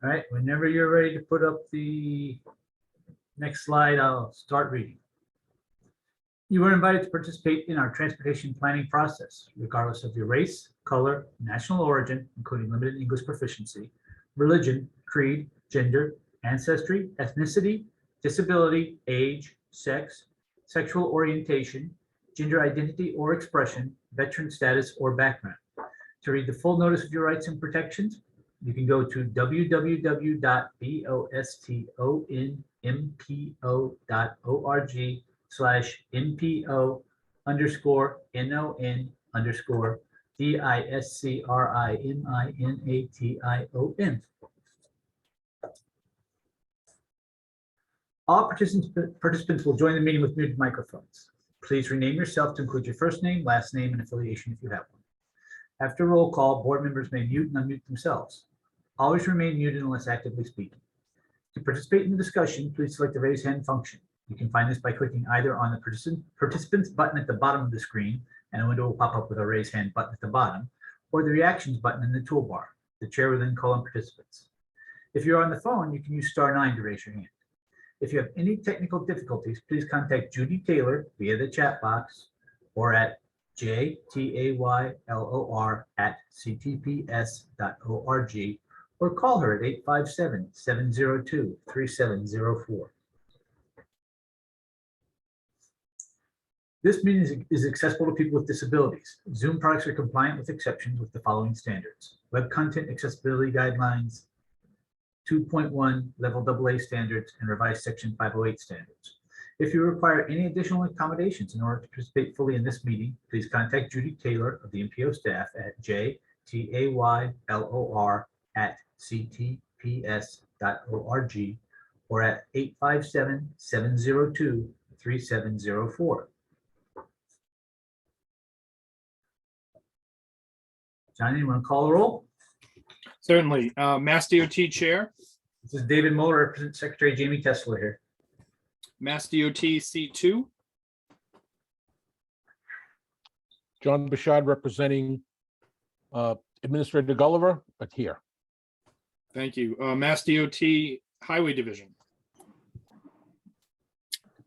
All right, whenever you're ready to put up the next slide, I'll start reading. You are invited to participate in our transportation planning process, regardless of your race, color, national origin, including limited English proficiency, religion, creed, gender, ancestry, ethnicity, disability, age, sex, sexual orientation, gender identity or expression, veteran status, or background. To read the full notice of your rights and protections, you can go to www.boston.org/MPO_NON_DISCRIMINATION. All participants will join the meeting with muted microphones. Please rename yourself to include your first name, last name, and affiliation if you have one. After roll call, board members may mute and unmute themselves. Always remain muted unless actively speaking. To participate in the discussion, please select the raise hand function. You can find this by clicking either on the participants button at the bottom of the screen, and a window will pop up with a raise hand button at the bottom, or the reactions button in the toolbar. The chair will then call on participants. If you're on the phone, you can use *9 to raise your hand. If you have any technical difficulties, please contact Judy Taylor via the chat box or at jtaylor@ctps.org, or call her at 857-702-3704. This meeting is accessible to people with disabilities. Zoom products are compliant with exceptions with the following standards: Web Content Accessibility Guidelines 2.1 Level AA standards and revised Section 508 standards. If you require any additional accommodations in order to participate fully in this meeting, please contact Judy Taylor of the MPO staff at jtaylor@ctps.org or at 857-702-3704. Johnny, you want to call the roll? Certainly. Mass DOT Chair. This is David Muller, Representative Secretary Jamie Tesler here. Mass DOT C2. John Bouchard representing Administrator Gulliver, but here. Thank you. Mass DOT Highway Division.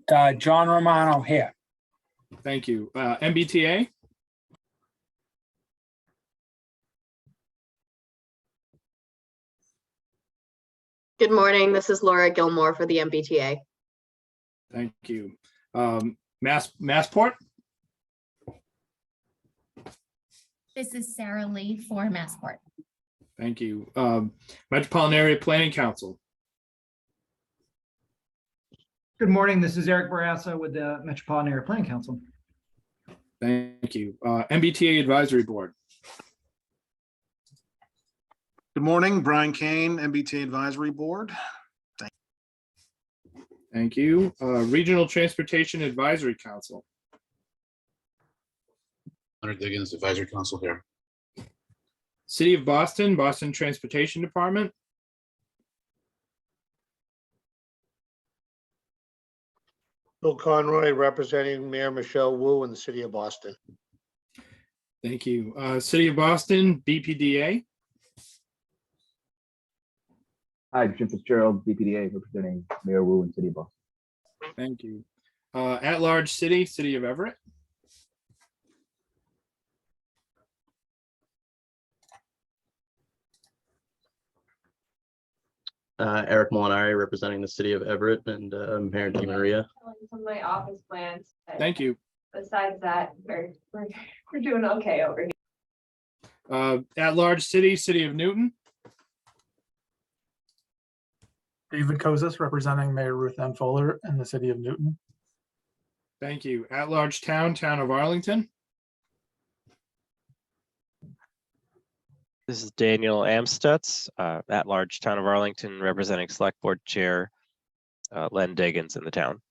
John Romano here. Thank you. MBTA. Good morning. This is Laura Gilmore for the MBTA. Thank you. Massport. This is Sarah Lee for Massport. Thank you. Metropolitan Area Planning Council. Good morning. This is Eric Barassa with the Metropolitan Area Planning Council. Thank you. MBTA Advisory Board. Good morning, Brian Kane, MBTA Advisory Board. Thank you. Regional Transportation Advisory Council. Leonard Diggins, Advisory Council here. City of Boston, Boston Transportation Department. Bill Conroy, representing Mayor Michelle Wu in the City of Boston. Thank you. City of Boston, BPDA. Hi, Jim Fitzgerald, BPDA, representing Mayor Wu in City of Boston. Thank you. At-large city, City of Everett. Eric Molinari, representing the City of Everett, and Mayor DiMaria. Some of my office plans. Thank you. Besides that, we're doing okay over here. At-large city, City of Newton. David Kozis, representing Mayor Ruth Ann Fuller in the City of Newton. Thank you. At-large town, Town of Arlington. This is Daniel Amstutz, at-large Town of Arlington, representing Select Board Chair Len Diggins in the town.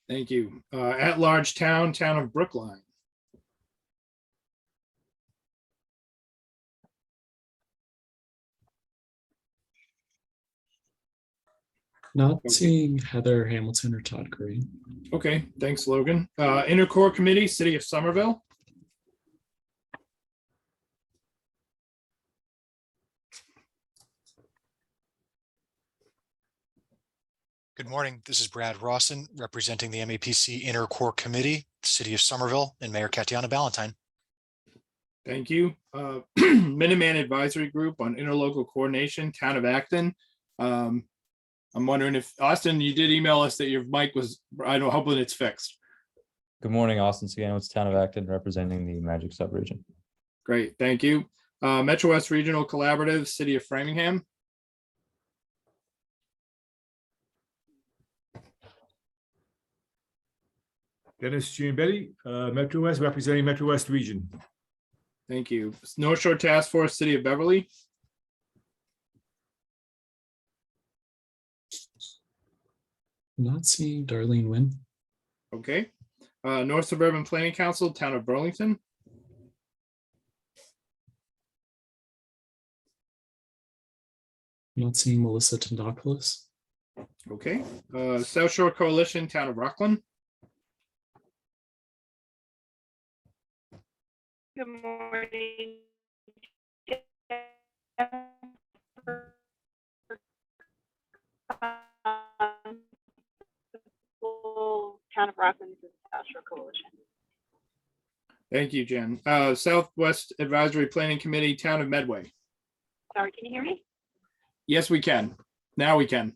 Thank you. At-large town, Town of Brookline. Not seeing Heather Hamilton or Todd Green. Okay, thanks, Logan. Intercore Committee, City of Somerville. Good morning. This is Brad Rawson, representing the MAPC Inner Core Committee, City of Somerville, and Mayor Katiana Ballantyne. Thank you. Minuteman Advisory Group on Interlocal Coordination, Town of Acton. I'm wondering if, Austin, you did email us that your mic was, I don't, hoping it's fixed. Good morning, Austin Siano. It's Town of Acton representing the Magic Subregion. Great, thank you. Metro West Regional Collaborative, City of Framingham. Dennis Giambelli, Metro West, representing Metro West Region. Thank you. North Shore Task Force, City of Beverly. Not seeing Darlene Wynn. Okay. North Suburban Planning Council, Town of Burlington. Not seeing Melissa Tendopoulos. Okay. South Shore Coalition, Town of Rockland. Good morning. Town of Rockland is South Shore Coalition. Thank you, Jen. Southwest Advisory Planning Committee, Town of Medway. Sorry, can you hear me? Yes, we can. Now we can.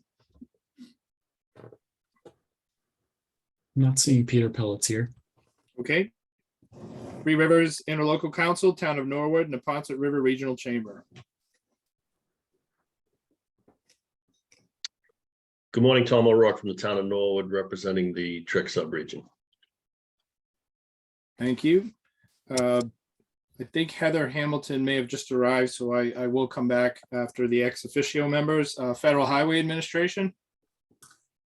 Not seeing Peter Pelletier. Okay. Three Rivers Interlocal Council, Town of Norwood, Neponset River Regional Chamber. Good morning, Tom O'Rourke from the Town of Norwood, representing the Trick Subregion. Thank you. I think Heather Hamilton may have just arrived, so I will come back after the ex officio members. Federal Highway Administration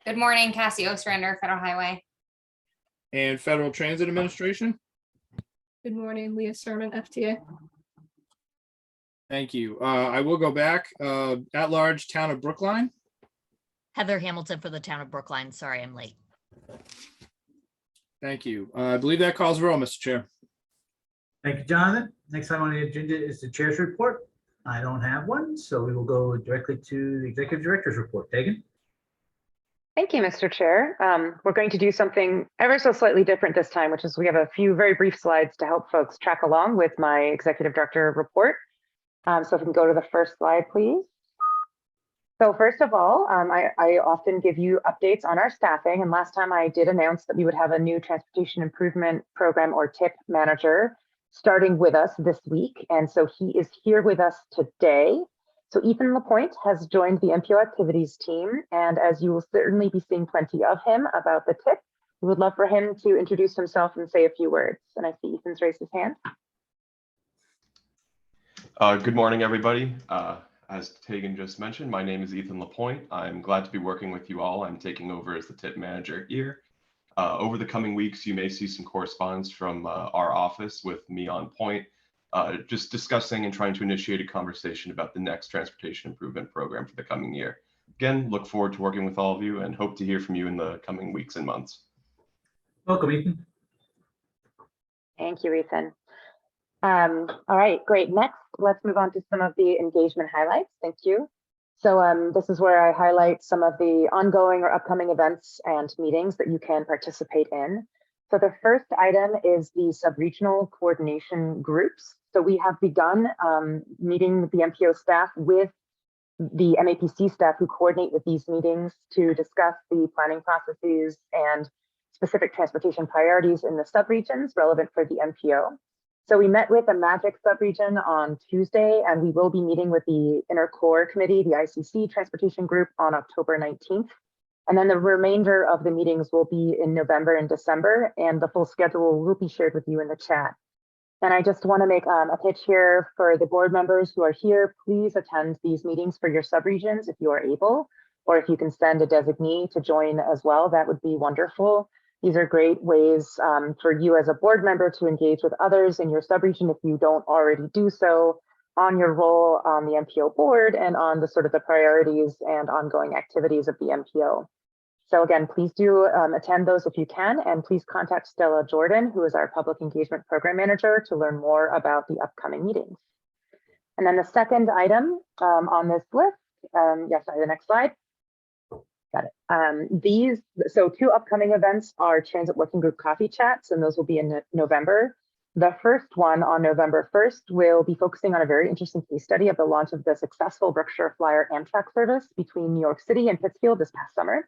Good morning, Cassie Ostrander, Federal Highway. and Federal Transit Administration. Good morning, Leah Sermon, FTA. Thank you. I will go back. At large, Town of Brookline. Heather Hamilton for the Town of Brookline. Sorry, I'm late. Thank you. I believe that calls roll, Mr. Chair. Thank you, Jonathan. Next time on the agenda is the chair's report. I don't have one, so we will go directly to the executive director's report. Tegan? Thank you, Mr. Chair. We're going to do something ever so slightly different this time, which is we have a few very brief slides to help folks track along with my executive director report. So if we can go to the first slide, please. So first of all, I often give you updates on our staffing. And last time I did announce that we would have a new Transportation Improvement Program or TIP manager starting with us this week. And so he is here with us today. So Ethan Lapointe has joined the MPO activities team. And as you will certainly be seeing plenty of him about the TIP, we would love for him to introduce himself and say a few words. And I see Ethan's raised his hand. Good morning, everybody. As Tegan just mentioned, my name is Ethan Lapointe. I'm glad to be working with you all. I'm taking over as the TIP manager here. Over the coming weeks, you may see some correspondence from our office with me on point, just discussing and trying to initiate a conversation about the next transportation improvement program for the coming year. Again, look forward to working with all of you and hope to hear from you in the coming weeks and months. Welcome, Ethan. Thank you, Ethan. All right, great. Next, let's move on to some of the engagement highlights. Thank you. So this is where I highlight some of the ongoing or upcoming events and meetings that you can participate in. So the first item is the sub-regional coordination groups. So we have begun meeting the MPO staff with the MAPC staff who coordinate with these meetings to discuss the planning processes and specific transportation priorities in the subregions relevant for the MPO. So we met with the Magic subregion on Tuesday, and we will be meeting with the Inner Core Committee, the ICC Transportation Group, on October 19th. And then the remainder of the meetings will be in November and December, and the full schedule will be shared with you in the chat. And I just want to make a pitch here for the board members who are here. Please attend these meetings for your subregions if you are able, or if you can send a designee to join as well, that would be wonderful. These are great ways for you as a board member to engage with others in your subregion if you don't already do so on your role on the MPO board and on the sort of the priorities and ongoing activities of the MPO. So again, please do attend those if you can, and please contact Stella Jordan, who is our Public Engagement Program Manager, to learn more about the upcoming meetings. And then the second item on this list, yes, sorry, the next slide. Got it. So two upcoming events are Transit Working Group Coffee Chats, and those will be in November. The first one on November 1st will be focusing on a very interesting case study of the launch of the successful Berkshire Flyer Amtrak service between New York City and Pittsfield this past summer.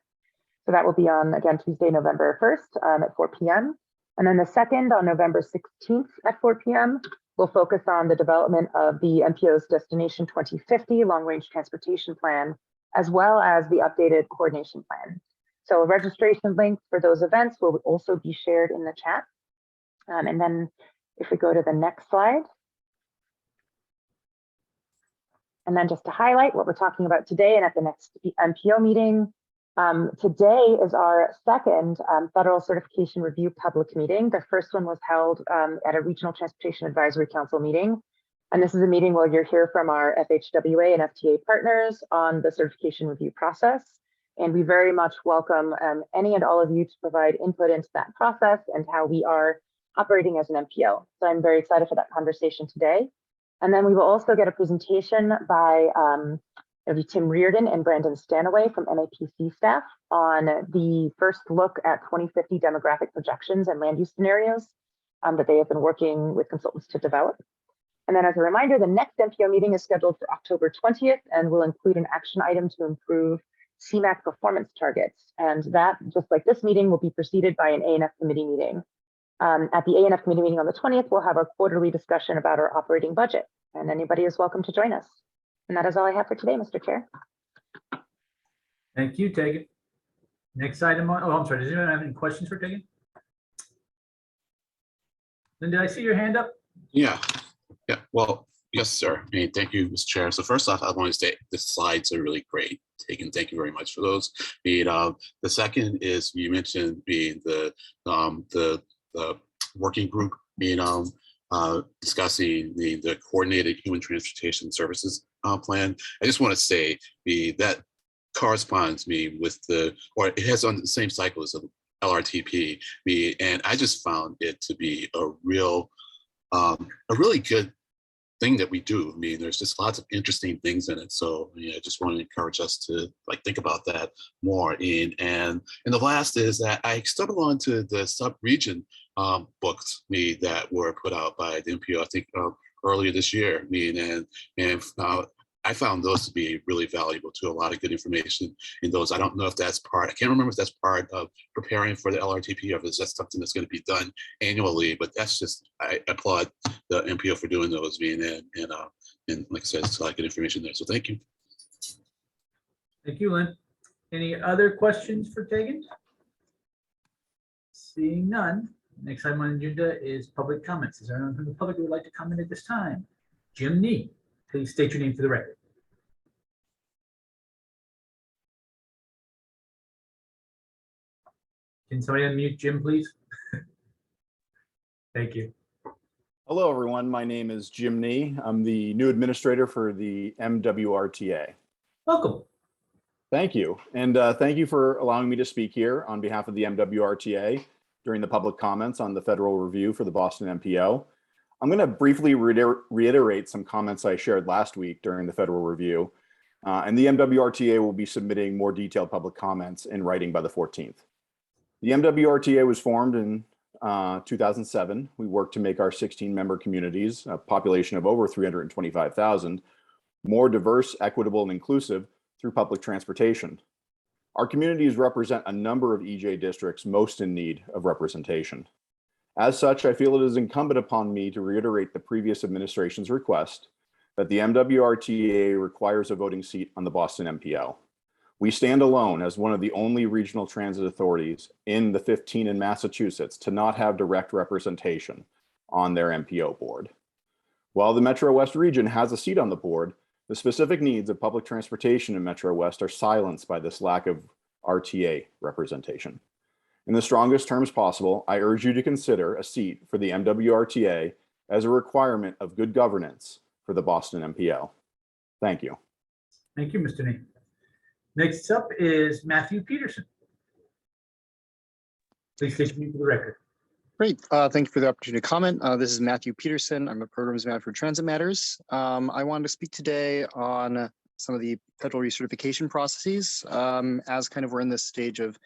So that will be on, again, Tuesday, November 1st at 4 p.m. And then the second on November 16th at 4 p.m. will focus on the development of the MPO's Destination 2050 Long-Range Transportation Plan, as well as the updated coordination plan. So a registration link for those events will also be shared in the chat. And then if we go to the next slide. And then just to highlight what we're talking about today and at the next MPO meeting, today is our second Federal Certification Review public meeting. The first one was held at a Regional Transportation Advisory Council meeting. And this is a meeting where you'll hear from our FHWA and FTA partners on the certification review process. And we very much welcome any and all of you to provide input into that process and how we are operating as an MPO. So I'm very excited for that conversation today. And then we will also get a presentation by Tim Reardon and Brandon Stanaway from MAPC staff on the first look at 2050 demographic projections and land use scenarios that they have been working with consultants to develop. And then as a reminder, the next MPO meeting is scheduled for October 20th and will include an action item to improve CMAQ performance targets. And that, just like this meeting, will be preceded by an A&F committee meeting. At the A&F committee meeting on the 20th, we'll have our quarterly discussion about our operating budget, and anybody is welcome to join us. And that is all I have for today, Mr. Chair. Thank you, Tegan. Next item on, I'm sorry, does anyone have any questions for Tegan? Then did I see your hand up? Yeah. Well, yes, sir. I mean, thank you, Mr. Chair. So first off, I want to say the slides are really great. Tegan, thank you very much for those. The second is you mentioned being the working group discussing the coordinated human transportation services plan. I just want to say that corresponds me with or it has on the same cycle as the LRTP, and I just found it to be a really good thing that we do. I mean, there's just lots of interesting things in it. So yeah, I just want to encourage us to think about that more. And the last is that I stumbled onto the sub-region books that were put out by the MPO, I think earlier this year. I found those to be really valuable too. A lot of good information in those. I don't know if that's I can't remember if that's part of preparing for the LRTP or if it's just something that's going to be done annually, but that's just, I applaud the MPO for doing those, and like I said, it's a lot of good information there. So thank you. Thank you, Lynn. Any other questions for Tegan? Seeing none, next item on the agenda is public comments. Is there anyone from the public who would like to comment at this time? Jim Nee, please state your name for the record. Can somebody unmute Jim, please? Thank you. Hello, everyone. My name is Jim Nee. I'm the new administrator for the MWRTA. Welcome. Thank you. And thank you for allowing me to speak here on behalf of the MWRTA during the public comments on the federal review for the Boston MPO. I'm going to briefly reiterate some comments I shared last week during the federal review, and the MWRTA will be submitting more detailed public comments in writing by the 14th. The MWRTA was formed in 2007. We worked to make our 16-member communities, a population of over 325,000, more diverse, equitable, and inclusive through public transportation. Our communities represent a number of EJ districts most in need of representation. As such, I feel it is incumbent upon me to reiterate the previous administration's request that the MWRTA requires a voting seat on the Boston MPO. We stand alone as one of the only regional transit authorities in the 15 in Massachusetts to not have direct representation on their MPO board. While the Metro West region has a seat on the board, the specific needs of public transportation in Metro West are silenced by this lack of RTA representation. In the strongest terms possible, I urge you to consider a seat for the MWRTA as a requirement of good governance for the Boston MPO. Thank you. Thank you, Mr. Nee. Next up is Matthew Peterson. Please state your name for the record. Great. Thank you for the opportunity to comment. This is Matthew Peterson. I'm a programs manager for Transit Matters. I wanted to speak today on some of the federal recertification processes as kind of we're in this stage of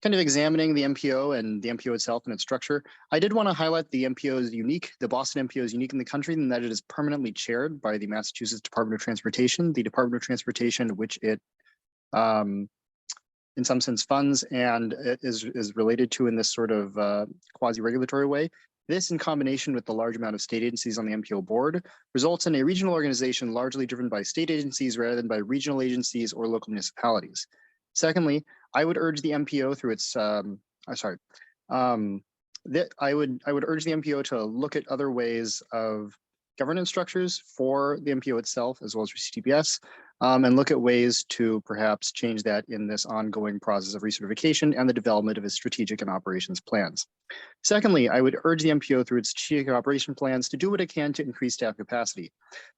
kind of examining the MPO and the MPO itself and its structure. I did want to highlight the MPO is unique. The Boston MPO is unique in the country in that it is permanently chaired by the Massachusetts Department of Transportation, the Department of Transportation, which it in some sense funds and it is related to in this sort of quasi-regulatory way. This, in combination with the large amount of state agencies on the MPO board, results in a regional organization largely driven by state agencies rather than by regional agencies or local municipalities. Secondly, I would urge the MPO through its, I would urge the MPO to look at other ways of governance structures for the MPO itself, as well as for CTPS, and look at ways to perhaps change that in this ongoing process of recertification and the development of its strategic and operations plans. Secondly, I would urge the MPO through its strategic operation plans to do what it can to increase staff capacity.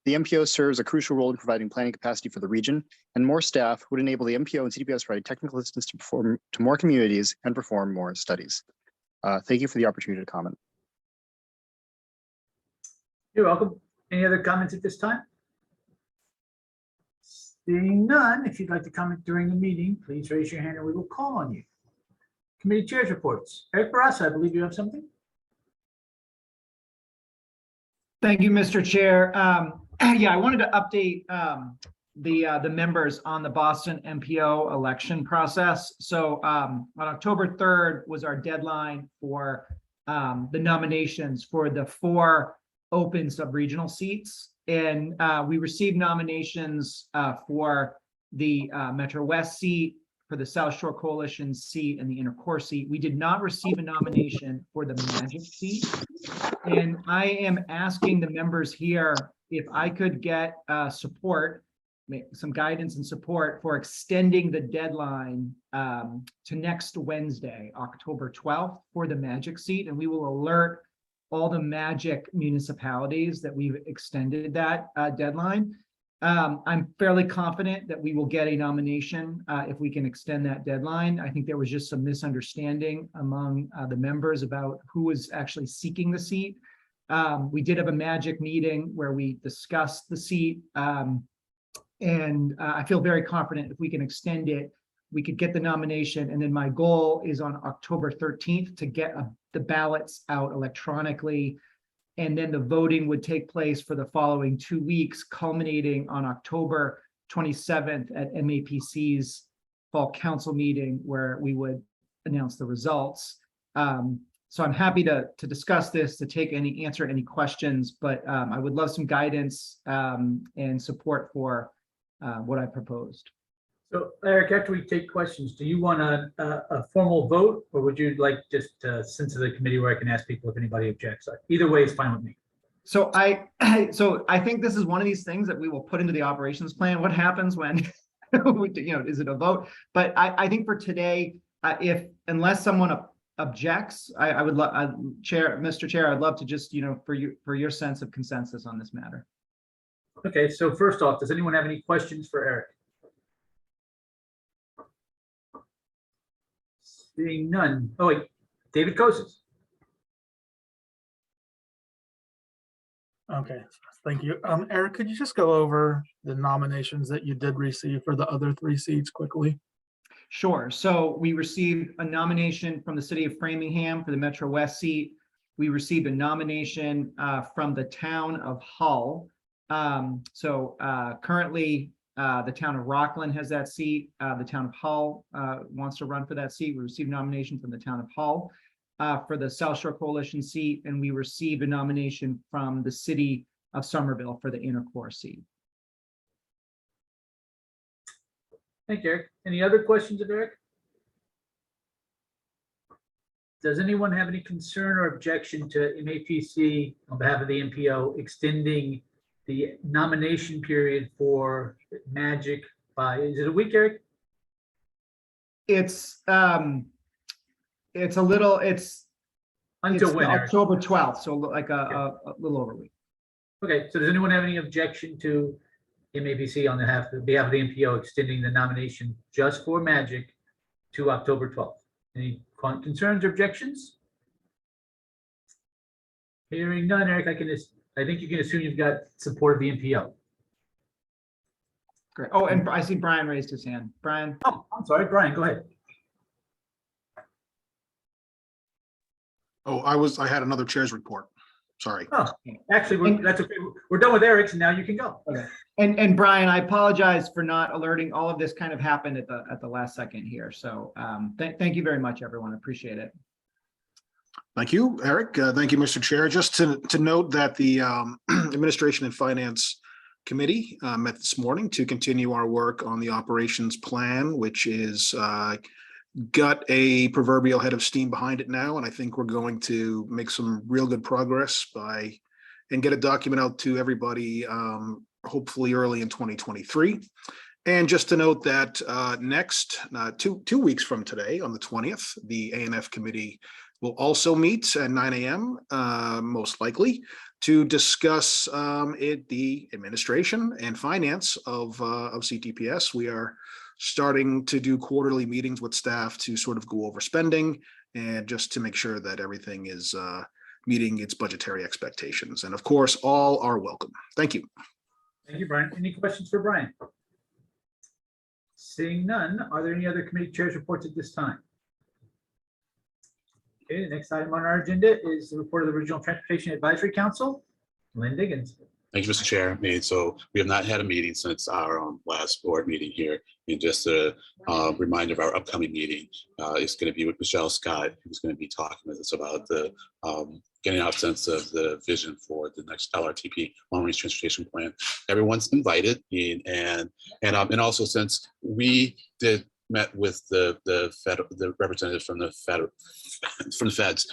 The MPO serves a crucial role in providing planning capacity for the region, and more staff would enable the MPO and CTPS to provide technical assistance to perform to more communities and perform more studies. Thank you for the opportunity to comment. You're welcome. Any other comments at this time? Seeing none, if you'd like to comment during the meeting, please raise your hand and we will call on you. Committee chairs reports. Eric Barrasso, I believe you have something. Thank you, Mr. Chair. Yeah, I wanted to update the members on the Boston MPO election process. So on October 3rd was our deadline for the nominations for the 4 open sub-regional seats. And we received nominations for the Metro West seat, for the South Shore Coalition seat, and the Inner Core seat. We did not receive a nomination for the Magic seat. And I am asking the members here if I could get support, some guidance and support for extending the deadline to next Wednesday, October 12th, for the Magic seat. And we will alert all the Magic municipalities that we've extended that deadline. I'm fairly confident that we will get a nomination if we can extend that deadline. I think there was just some misunderstanding among the members about who was actually seeking the seat. We did have a Magic meeting where we discussed the seat, and I feel very confident if we can extend it, we could get the nomination. And then my goal is on October 13th to get the ballots out electronically. And then the voting would take place for the following 2 weeks, culminating on October 27th at MAPC's fall council meeting, where we would announce the results. So I'm happy to discuss this, to answer any questions, but I would love some guidance and support for what I proposed. So Eric, after we take questions, do you want a formal vote, or would you like just send to the committee where I can ask people if anybody objects? Either way is fine with me. So I think this is one of these things that we will put into the operations plan. What happens when, is it a vote? But I think for today, unless someone objects, I would love, Mr. Chair, I'd love to just, for your sense of consensus on this matter. Okay, so first off, does anyone have any questions for Eric? Seeing none. Oh wait, David Kosis. Okay, thank you. Eric, could you just go over the nominations that you did receive for the other 3 seats quickly? Sure. So we received a nomination from the city of Framingham for the Metro West seat. We received a nomination from the town of Hull. Currently, the town of Rockland has that seat. The town of Hull wants to run for that seat. We received a nomination from the town of Hull for the South Shore Coalition seat, and we received a nomination from the city of Somerville for the Inner Core seat. Thank you, Eric. Any other questions of Eric? Does anyone have any concern or objection to MAPC on behalf of the MPO extending the nomination period for Magic by, is it a week, Eric? It's until when, Eric? October 12th, so like a little over a week. Okay, so does anyone have any objection to MAPC on behalf of the MPO extending the nomination just for Magic to October 12th? Any concerns or objections? Hearing none, Eric, I think you can assume you've got support of the MPO. Great. Oh, and I see Brian raised his hand. Brian? Oh, I'm sorry, Brian, go ahead. Oh, I had another chair's report. Sorry. Oh, actually, that's okay. We're done with Eric's and now you can go. Okay. And Brian, I apologize for not alerting. All of this kind of happened at the last second here. So thank you very much, everyone. Appreciate it. Thank you, Eric. Thank you, Mr. Chair. Just to note that the Administration and Finance Committee met this morning to continue our work on the operations plan, which is got a proverbial head of steam behind it now. And I think we're going to make some real good progress and get a document out to everybody, hopefully early in 2023. And just to note that next, 2 weeks from today, on the 20th, the A&F committee will also meet at 9 a.m., most likely, to discuss the administration and finance of CTPS. We are starting to do quarterly meetings with staff to sort of go over spending and just to make sure that everything is meeting its budgetary expectations. And of course, all are welcome. Thank you. Thank you, Brian. Any questions for Brian? Seeing none, are there any other committee chairs reports at this time? Okay, the next item on our agenda is the report of the Regional Transportation Advisory Council. Lynn Diggins. Thank you, Mr. Chair. So we have not had a meeting since our last board meeting here. And just a reminder of our upcoming meeting is going to be with Michelle Scott, who's going to be talking with us about the getting a sense of the vision for the next LRTP, Long Range Transportation Plan. Everyone's invited, and also since we met with the representative from the feds,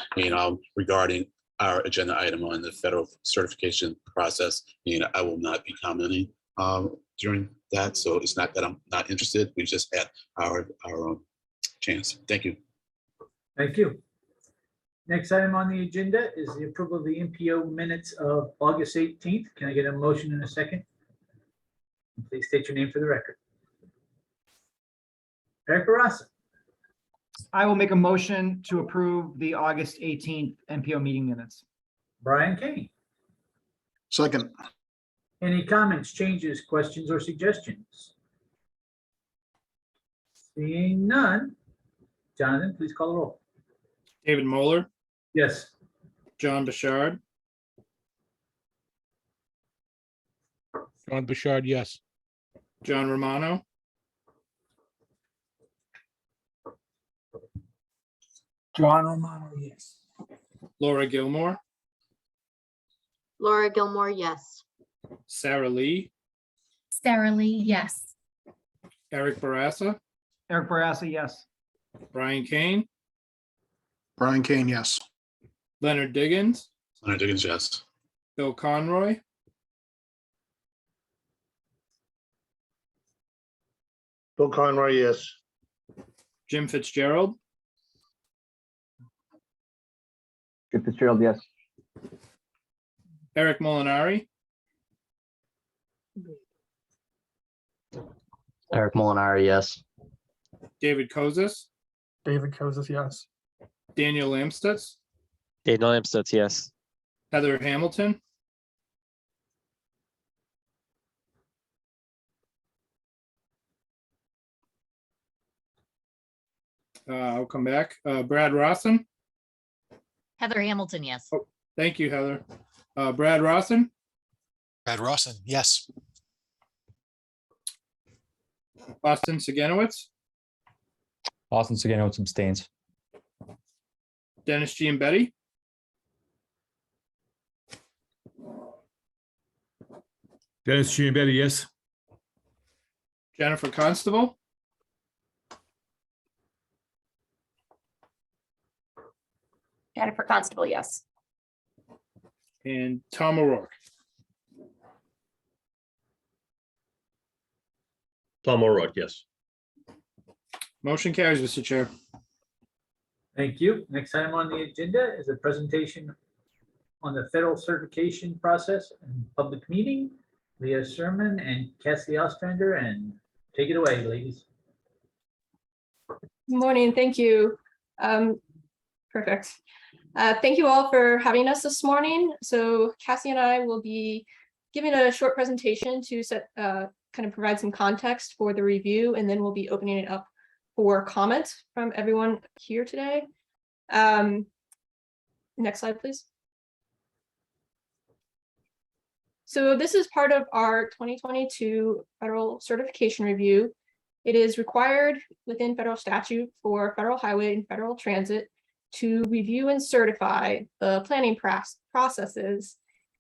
regarding our agenda item on the federal certification process. I will not be commenting during that, so it's not that I'm not interested. We just had our chance. Thank you. Thank you. Next item on the agenda is the approval of the MPO minutes of August 18th. Can I get a motion in a second? Please state your name for the record. Eric Barassa. I will make a motion to approve the August 18th MPO meeting minutes. Brian Kane. Second. Any comments, changes, questions, or suggestions? Seeing none. Jonathan, please call the roll. David Moeller, Yes. John Bouchard, John Bouchard, yes. John Romano, John Romano, yes. Laura Gilmore, Laura Gilmore, yes. Sarah Lee, Sarah Lee, yes. Eric Barassa, Eric Barassa, yes. Brian Kane, Brian Kane, yes. Leonard Diggins, Leonard Diggins, yes. Bill Conroy, Bill Conroy, yes. Jim Fitzgerald, Jim Fitzgerald, yes. Eric Molinari, Eric Molinari, yes. David Kozis, David Kozis, yes. Daniel Lamstutz, Daniel Amstutz, yes. Heather Hamilton, I'll come back. Brad Rawson. Heather Hamilton, yes. Oh, thank you, Heather. Brad Rawson, Brad Rawson, yes. Austin Siganowitz, Austin Saganowitz abstains. Dennis Giambetti, Dennis Giambetti, yes. Jennifer Constable, Jennifer Constable, yes. and Tom O'Rourke. Tom O'Rourke, yes. Motion carries, Mr. Chair. Thank you. Next item on the agenda is a presentation on the federal certification process and public meeting. Leah Sherman and Cassie Ostrander, and take it away, ladies. Good morning, thank you. Perfect. Thank you all for having us this morning. So Cassie and I will be giving a short presentation to set kind of provide some context for the review, and then we'll be opening it up for comment from everyone here today. Next slide, please. So this is part of our 2022 federal certification review. It is required within federal statute for federal highway and federal transit to review and certify the planning processes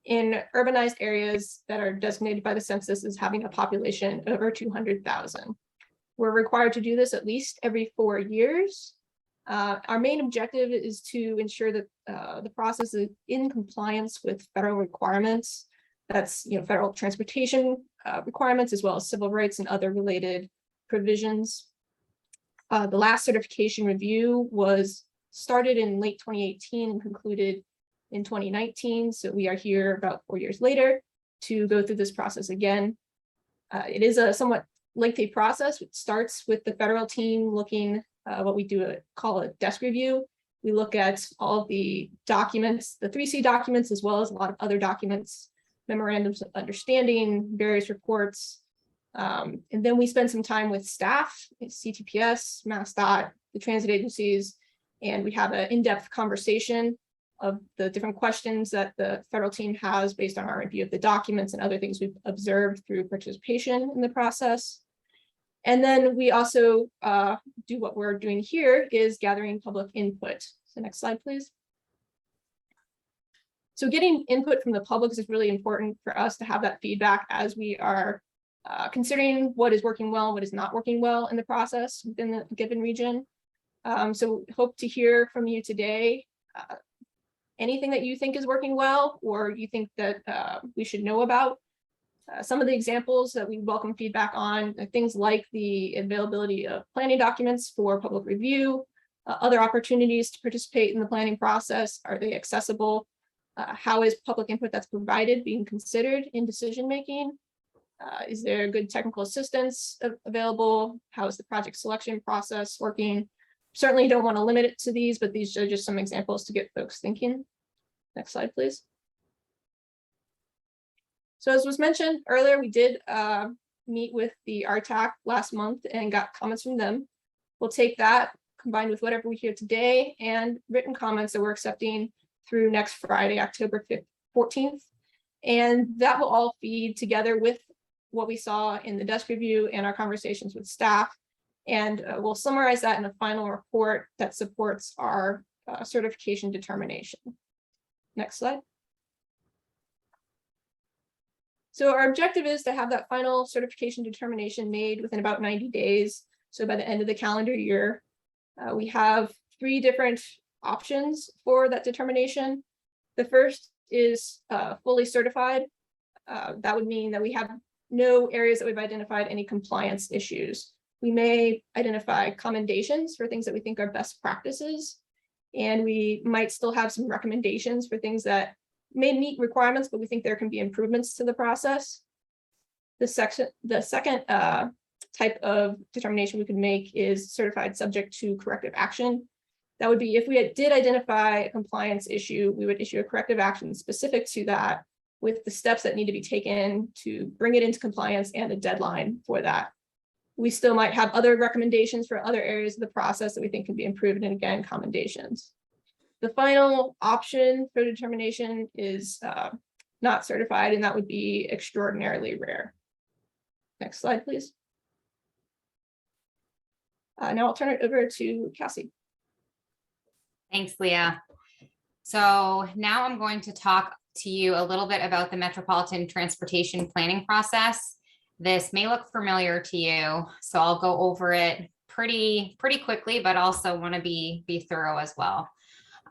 in urbanized areas that are designated by the census as having a population over 200,000. We're required to do this at least every 4 years. Our main objective is to ensure that the process is in compliance with federal requirements. That's, federal transportation requirements, as well as civil rights and other related provisions. The last certification review was started in late 2018 and concluded in 2019. So we are here about 4 years later to go through this process again. It is a somewhat lengthy process. It starts with the federal team looking what we call a desk review. We look at all of the documents, the 3C documents, as well as a lot of other documents, memorandums of understanding, various reports. And then we spend some time with staff, CTPS, MassDOT, the transit agencies, and we have an in-depth conversation of the different questions that the federal team has based on our review of the documents and other things we've observed through participation in the process. And then we also do what we're doing here is gathering public input. So next slide, please. So getting input from the public is really important for us to have that feedback as we are considering what is working well, what is not working well in the process within the given region. So hope to hear from you today. Anything that you think is working well, or you think that we should know about. Some of the examples that we welcome feedback on are things like the availability of planning documents for public review, other opportunities to participate in the planning process. Are they accessible? How is public input that's provided being considered in decision making? Is there good technical assistance available? How is the project selection process working? Certainly don't want to limit it to these, but these are just some examples to get folks thinking. Next slide, please. So as was mentioned earlier, we did meet with the RTAC last month and got comments from them. We'll take that combined with whatever we hear today and written comments that we're accepting through next Friday, October 14th. And that will all feed together with what we saw in the desk review and our conversations with staff. And we'll summarize that in a final report that supports our certification determination. Next slide. So our objective is to have that final certification determination made within about 90 days. So by the end of the calendar year, we have 3 different options for that determination. The first is fully certified. That would mean that we have no areas that we've identified any compliance issues. We may identify commendations for things that we think are best practices, and we might still have some recommendations for things that may meet requirements, but we think there can be improvements to the process. The second type of determination we could make is certified subject to corrective action. That would be if we did identify a compliance issue, we would issue a corrective action specific to that with the steps that need to be taken to bring it into compliance and a deadline for that. We still might have other recommendations for other areas of the process that we think can be improved, and again, commendations. The final option for determination is not certified, and that would be extraordinarily rare. Next slide, please. Now I'll turn it over to Cassie. Thanks, Leah. So now I'm going to talk to you a little bit about the Metropolitan Transportation Planning process. This may look familiar to you, so I'll go over it pretty quickly, but also want to be thorough as well.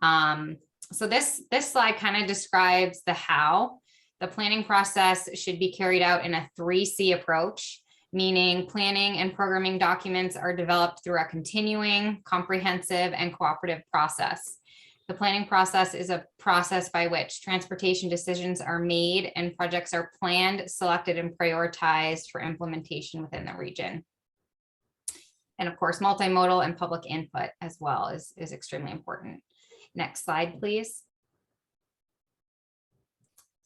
So this slide kind of describes the how. The planning process should be carried out in a 3C approach, meaning planning and programming documents are developed through a continuing, comprehensive, and cooperative process. The planning process is a process by which transportation decisions are made and projects are planned, selected, and prioritized for implementation within the region. And of course, multimodal and public input as well is extremely important. Next slide, please.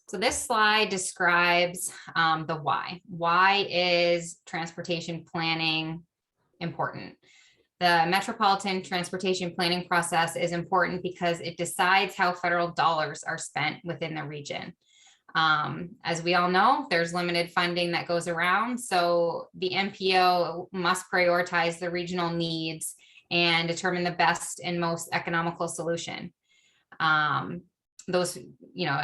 So this slide describes the why. Why is transportation planning important? The Metropolitan Transportation Planning process is important because it decides how federal dollars are spent within the region. As we all know, there's limited funding that goes around, so the MPO must prioritize the regional needs and determine the best and most economical solution. A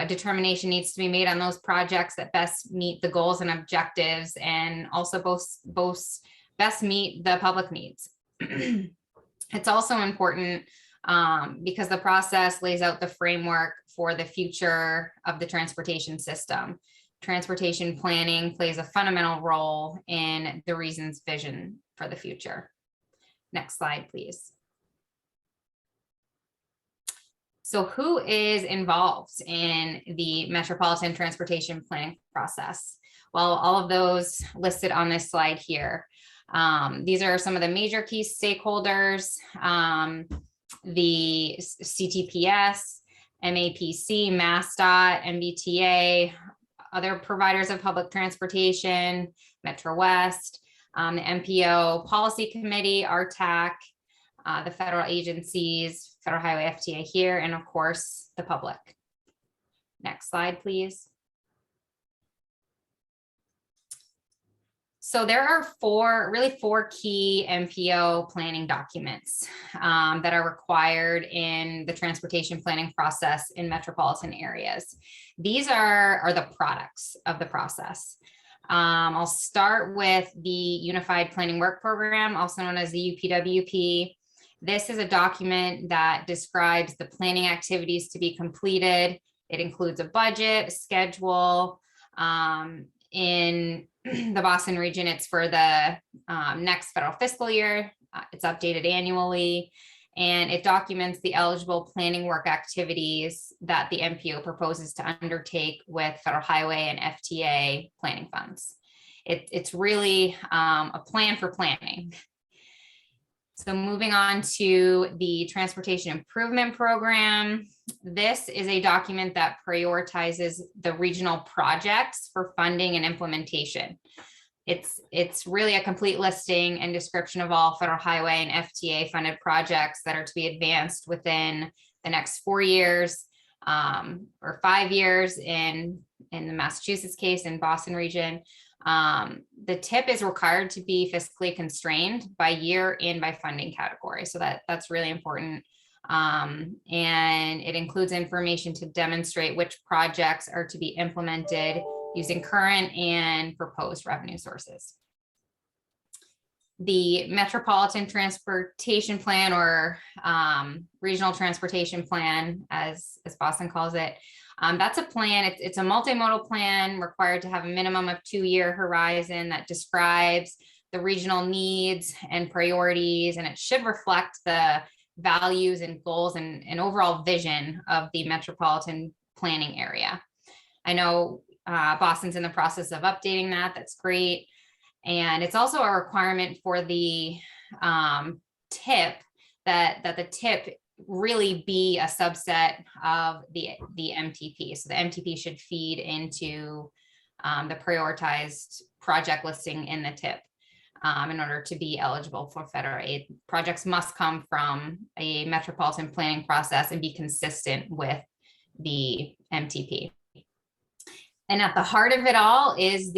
determination needs to be made on those projects that best meet the goals and objectives, and also both best meet the public needs. It's also important because the process lays out the framework for the future of the transportation system. Transportation planning plays a fundamental role in the region's vision for the future. Next slide, please. So who is involved in the Metropolitan Transportation Planning process? Well, all of those listed on this slide here. These are some of the major key stakeholders, the CTPS, MAPC, MassDOT, MBTA, other providers of public transportation, Metro West, the MPO Policy Committee, RTAC, the federal agencies, Federal Highway FTA here, and of course, the public. Next slide, please. So there are four key MPO planning documents that are required in the transportation planning process in metropolitan areas. These are the products of the process. I'll start with the Unified Planning Work Program, also known as the UPWP. This is a document that describes the planning activities to be completed. It includes a budget, a schedule. In the Boston region, it's for the next federal fiscal year. It's updated annually, and it documents the eligible planning work activities that the MPO proposes to undertake with federal highway and FTA planning funds. It's really a plan for planning. So moving on to the Transportation Improvement Program. This is a document that prioritizes the regional projects for funding and implementation. It's really a complete listing and description of all federal highway and FTA funded projects that are to be advanced within the next 4 years or 5 years in the Massachusetts case in Boston region. The TIP is required to be fiscally constrained by year and by funding category. So that's really important. And it includes information to demonstrate which projects are to be implemented using current and proposed revenue sources. The Metropolitan Transportation Plan, or Regional Transportation Plan, as Boston calls it, that's a plan. It's a multimodal plan required to have a minimum of 2-year horizon that describes the regional needs and priorities, and it should reflect the values and goals and overall vision of the metropolitan planning area. I know Boston's in the process of updating that. That's great. And it's also a requirement for the TIP that the TIP really be a subset of the MTP. So the MTP should feed into the prioritized project listing in the TIP. In order to be eligible for federal aid, projects must come from a metropolitan planning process and be consistent with the MTP. And at the heart of it all is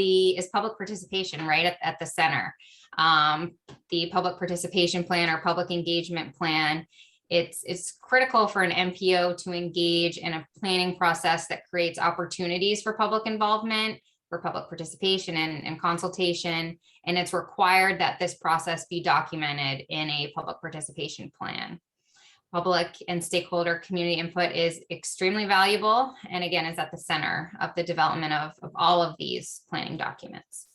public participation, right at the center. The public participation plan or public engagement plan, it's critical for an MPO to engage in a planning process that creates opportunities for public involvement, for public participation and consultation. And it's required that this process be documented in a public participation plan. Public and stakeholder community input is extremely valuable, and again, is at the center of the development of all of these planning documents.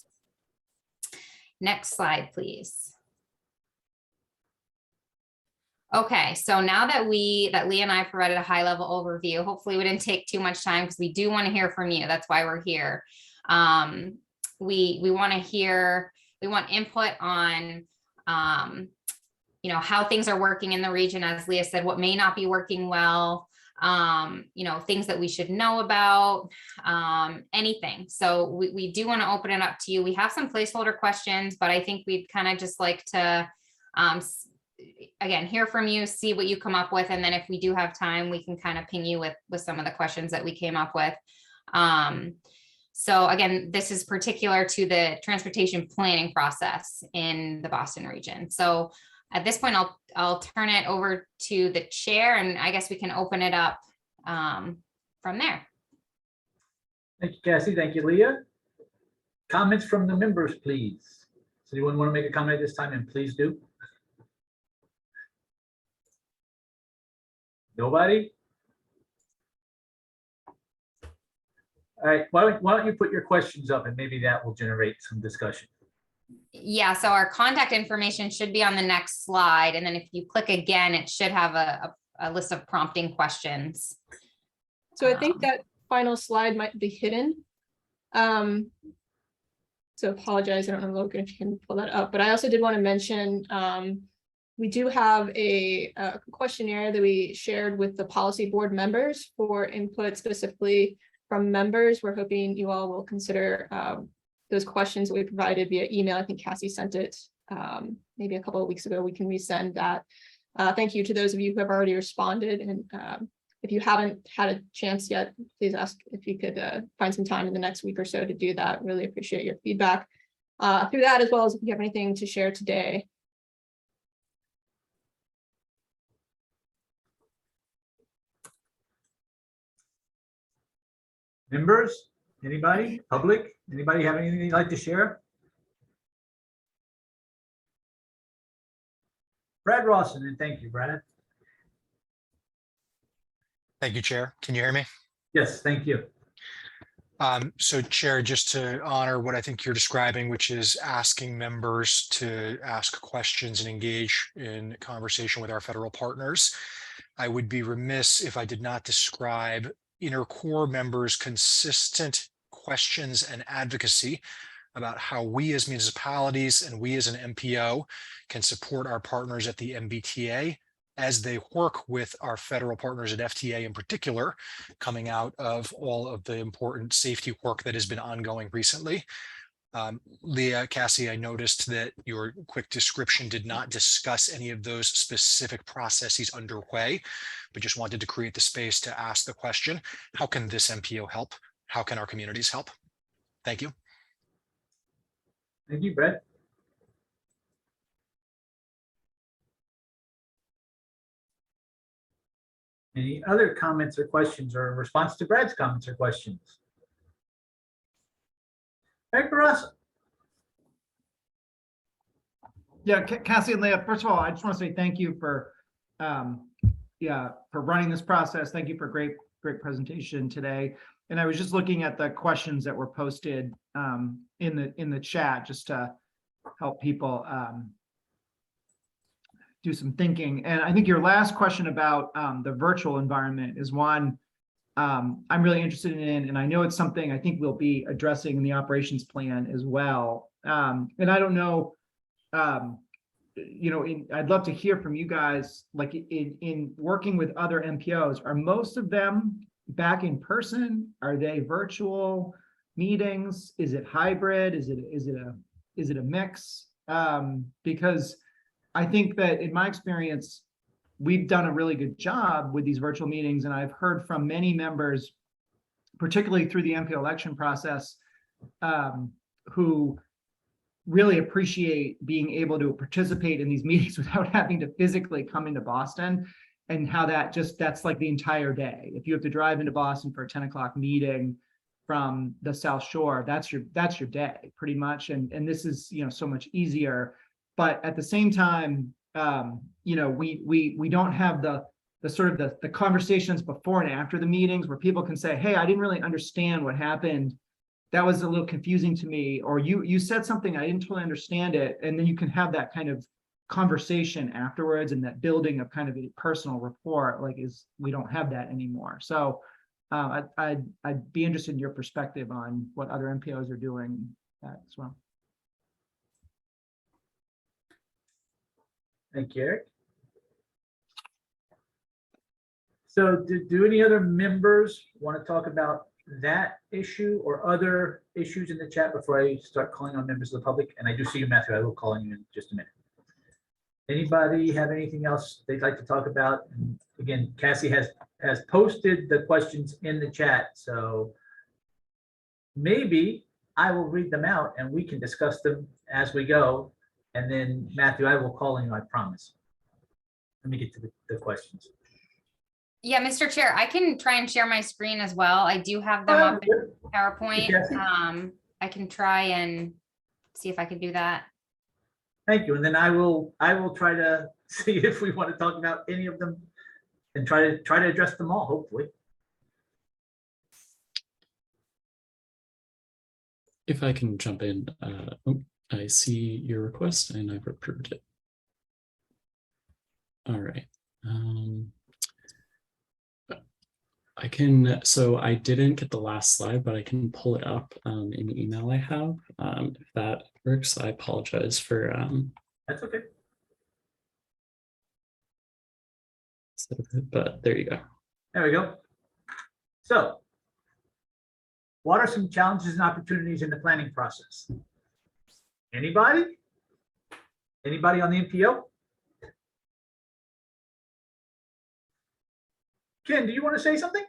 Next slide, please. Okay, so now that Lee and I provided a high-level overview, hopefully we didn't take too much time because we do want to hear from you. That's why we're here. We want input on how things are working in the region, as Leah said, what may not be working well, things that we should know about, anything. So we do want to open it up to you. We have some placeholder questions, but I think we'd kind of just like to, again, hear from you, see what you come up with. And then if we do have time, we can kind of ping you with some of the questions that we came up with. So again, this is particular to the transportation planning process in the Boston region. So at this point, I'll turn it over to the chair, and I guess we can open it up from there. Thank you, Cassie. Thank you, Leah. Comments from the members, please. Does anyone want to make a comment at this time? And please do. Nobody? All right, why don't you put your questions up and maybe that will generate some discussion. Yeah, so our contact information should be on the next slide. And then if you click again, it should have a list of prompting questions. So I think that final slide might be hidden. So apologize, I don't know, Logan, if you can pull that up, but I also did want to mention, we do have a questionnaire that we shared with the policy board members for input specifically from members. We're hoping you all will consider those questions that we provided via email. I think Cassie sent it maybe a couple of weeks ago. We can resend that. Thank you to those of you who have already responded. And if you haven't had a chance yet, please ask if you could find some time in the next week or so to do that. Really appreciate your feedback through that, as well as if you have anything to share today. Members, anybody, public, anybody have anything you'd like to share? Brad Rawson, and thank you, Brad. Thank you, Chair. Can you hear me? Yes, thank you. So Chair, just to honor what I think you're describing, which is asking members to ask questions and engage in conversation with our federal partners, I would be remiss if I did not describe inner core members' consistent questions and advocacy about how we as municipalities and we as an MPO can support our partners at the MBTA as they work with our federal partners at FTA in particular, coming out of all of the important safety work that has been ongoing recently. Leah, Cassie, I noticed that your quick description did not discuss any of those specific processes underway, but just wanted to create the space to ask the question, how can this MPO help? How can our communities help? Thank you. Thank you, Brett. Any other comments or questions or response to Brad's comments or questions? Eric Barraza. Yeah, Cassie and Leah, first of all, I just want to say thank you for for running this process. Thank you for great presentation today. And I was just looking at the questions that were posted in the chat just to help people do some thinking. And I think your last question about the virtual environment is one I'm really interested in, and I know it's something I think we'll be addressing in the operations plan as well. And I don't know, I'd love to hear from you guys, like in working with other MPOs, are most of them back in person? Are they virtual meetings? Is it hybrid? Is it a mix? Because I think that in my experience, we've done a really good job with these virtual meetings, and I've heard from many members, particularly through the MPO election process, who really appreciate being able to participate in these meetings without having to physically come into Boston, and how that's like the entire day. If you have to drive into Boston for a 10 o'clock meeting from the South Shore, that's your day pretty much. And this is, so much easier. But at the same time, we don't have the sort of the conversations before and after the meetings where people can say, hey, I didn't really understand what happened. That was a little confusing to me, or you said something, I didn't totally understand it. And then you can have that kind of conversation afterwards, and that building of kind of a personal rapport, we don't have that anymore. So I'd be interested in your perspective on what other MPOs are doing that as well. Thank you, Eric. So do any other members want to talk about that issue or other issues in the chat before I start calling on members of the public? And I do see you, Matthew. I will call on you in just a minute. Anybody have anything else they'd like to talk about? And again, Cassie has posted the questions in the chat, so maybe I will read them out and we can discuss them as we go. And then Matthew, I will call on you, I promise. Let me get to the questions. Yeah, Mr. Chair, I can try and share my screen as well. I do have them up in PowerPoint. I can try and see if I can do that. Thank you. And then I will try to see if we want to talk about any of them and try to address them all, hopefully. If I can jump in, I see your request and I've approved it. All right. So I didn't get the last slide, but I can pull it up in the email I have. If that works, I apologize for. That's okay. But there you go. There we go. So what are some challenges and opportunities in the planning process? Anybody? Anybody on the MPO? Ken, do you want to say something?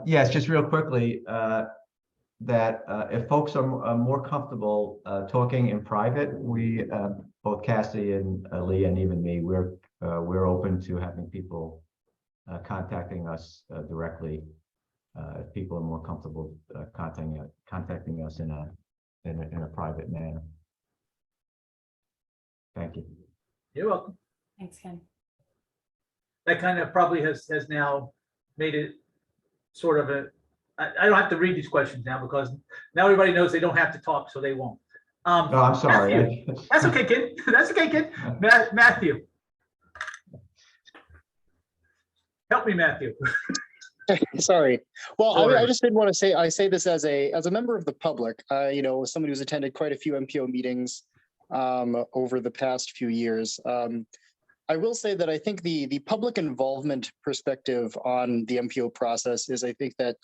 Yes, just real quickly, that if folks are more comfortable talking in private, we, both Cassie and Lee and even me, we're open to having people contacting us directly. If people are more comfortable contacting us in a private manner. Thank you. You're welcome. Thanks, Ken. That kind of probably has now made it sort of a, I don't have to read these questions now because now everybody knows they don't have to talk, so they won't. No, I'm sorry. Matthew. That's okay, kid. That's okay, kid. Matthew. Help me, Matthew. Sorry. Well, I just did want to say, I say this as a member of the public, you know, somebody who's attended quite a few MPO meetings over the past few years. I will say that I think the public involvement perspective on the MPO process is, I think that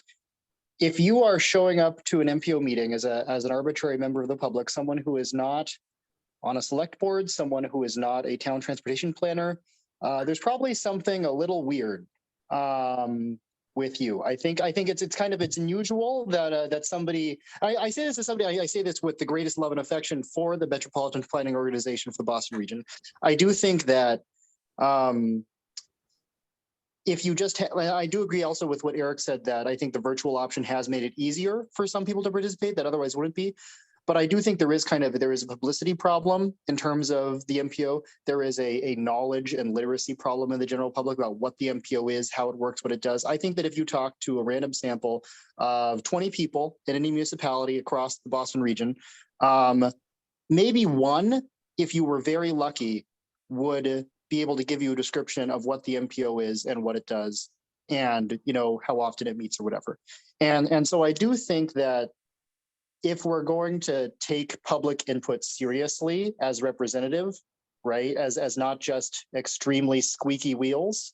if you are showing up to an MPO meeting as an arbitrary member of the public, someone who is not on a select board, someone who is not a town transportation planner, there's probably something a little weird with you. I think it's unusual that somebody, I say this as somebody, I say this with the greatest love and affection for the Metropolitan Planning Organization for the Boston region. I do think that if you just, I do agree also with what Eric said, that I think the virtual option has made it easier for some people to participate that otherwise wouldn't be. But I do think there is a publicity problem in terms of the MPO. There is a knowledge and literacy problem in the general public about what the MPO is, how it works, what it does. I think that if you talk to a random sample of 20 people in any municipality across the Boston region, maybe one, if you were very lucky, would be able to give you a description of what the MPO is and what it does, and you know how often it meets or whatever. And so I do think that if we're going to take public input seriously as representative, right, as not just extremely squeaky wheels,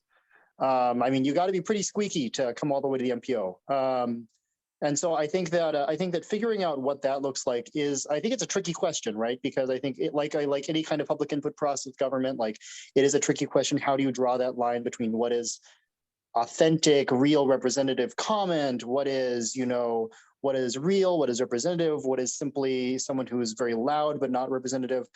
I mean, you got to be pretty squeaky to come all the way to the MPO. And so I think that figuring out what that looks like is, I think it's a tricky question, right? Because I think like any kind of public input process government, like it is a tricky question. How do you draw that line between what is authentic, real representative comment? What is, you know, what is real, what is representative, what is simply someone who is very loud but not representative.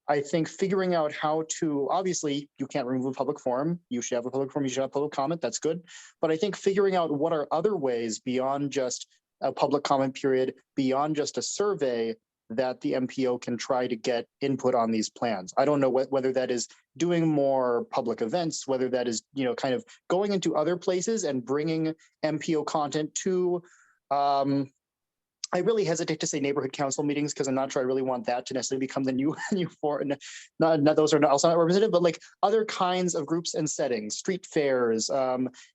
I think figuring out how to, obviously you can't remove a public forum, you should have a public forum, you should have public comment, that's good. But I think figuring out what are other ways beyond just a public comment period, beyond just a survey, that the MPO can try to get input on these plans. I don't know whether that is doing more public events, whether that is, you know, kind of going into other places and bringing MPO content to, I really hesitate to say neighborhood council meetings because I'm not sure I really want that to necessarily become the new for, not those are also not representative, but like other kinds of groups and settings, street fairs.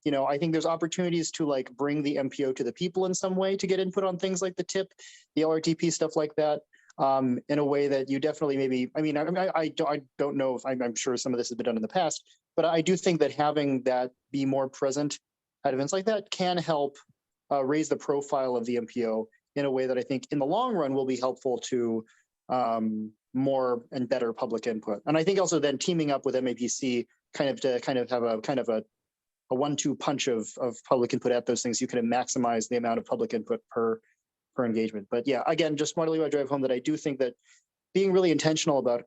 You know, I think there's opportunities to like bring the MPO to the people in some way to get input on things like the TIP, the LRTP, stuff like that. in a way that you definitely maybe, I don't know if I'm sure some of this has been done in the past, but I do think that having that be more present at events like that can help raise the profile of the MPO in a way that I think in the long run will be helpful to more and better public input. And I think also then teaming up with MAPC to have a 1-2 punch of public input at those things, you can maximize the amount of public input per engagement. But yeah, again, just wanted to drive home that I do think that being really intentional about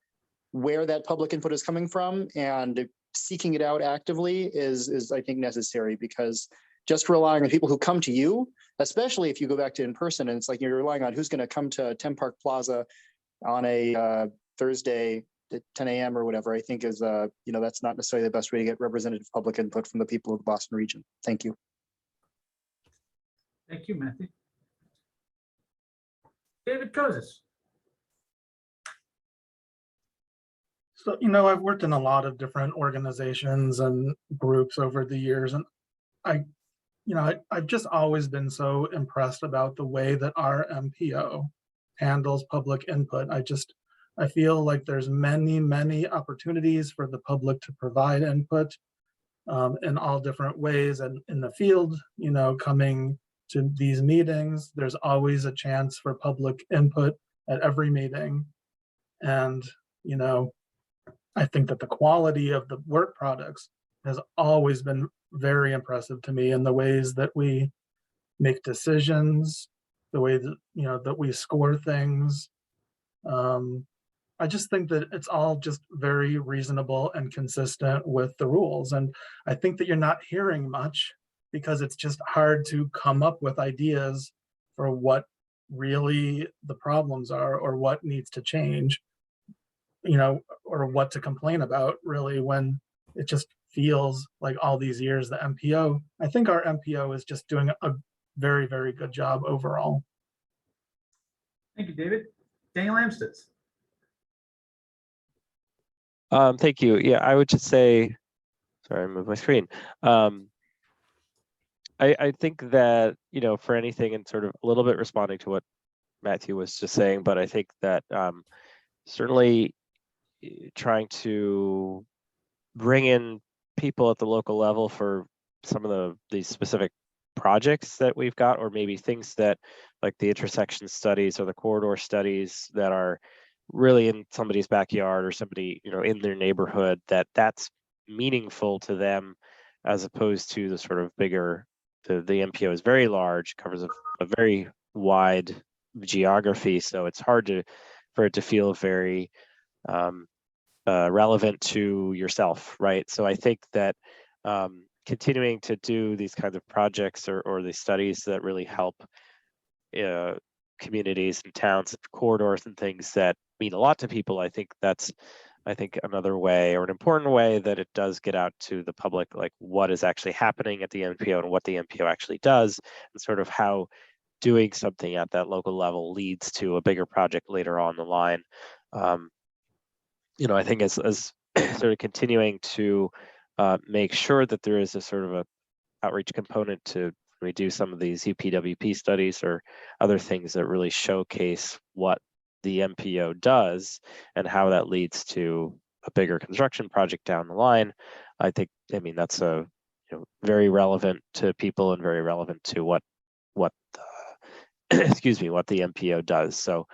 where that public input is coming from and seeking it out actively is I think necessary, because just relying on people who come to you, especially if you go back to in person, and it's like you're relying on who's going to come to 10 Park Plaza on a Thursday at 10 a.m. or whatever, I think is, that's not necessarily the best way to get representative public input from the people of the Boston region. Thank you. Thank you, Matthew. David Kozis. So, I've worked in a lot of different organizations and groups over the years, and I've just always been so impressed about the way that our MPO handles public input. I feel like there's many opportunities for the public to provide input in all different ways, and in the field, coming to these meetings, there's always a chance for public input at every meeting. And, I think that the quality of the work products has always been very impressive to me in the ways that we make decisions, the way that, that we score things. I just think that it's all just very reasonable and consistent with the rules. And I think that you're not hearing much because it's just hard to come up with ideas for what really the problems are or what needs to change, or what to complain about, really, when it just feels like all these years the MPO, I think our MPO is just doing a very, very good job overall. Thank you, David. Daniel Amstutz. Thank you. Yeah, I would just say, sorry, I moved my screen. I think that, for anything, and sort of a little bit responding to what Matthew was just saying, but I think that certainly trying to bring in people at the local level for some of these specific projects that we've got, or maybe things that like the intersection studies or the corridor studies that are really in somebody's backyard or somebody, in their neighborhood, that's meaningful to them, as opposed to the sort of bigger, the MPO is very large, covers a very wide geography. So it's hard for it to feel very relevant to yourself, right? So I think that continuing to do these kinds of projects or these studies that really help communities and towns and corridors and things that mean a lot to people, I think that's another way, or an important way, that it does get out to the public, like what is actually happening at the MPO and what the MPO actually does, and sort of how doing something at that local level leads to a bigger project later on the line. I think as sort of continuing to make sure that there is a sort of a outreach component to we do some of these UPWP studies or other things that really showcase what the MPO does and how that leads to a bigger construction project down the line. That's very relevant to people and very relevant to what excuse me, what the MPO does. So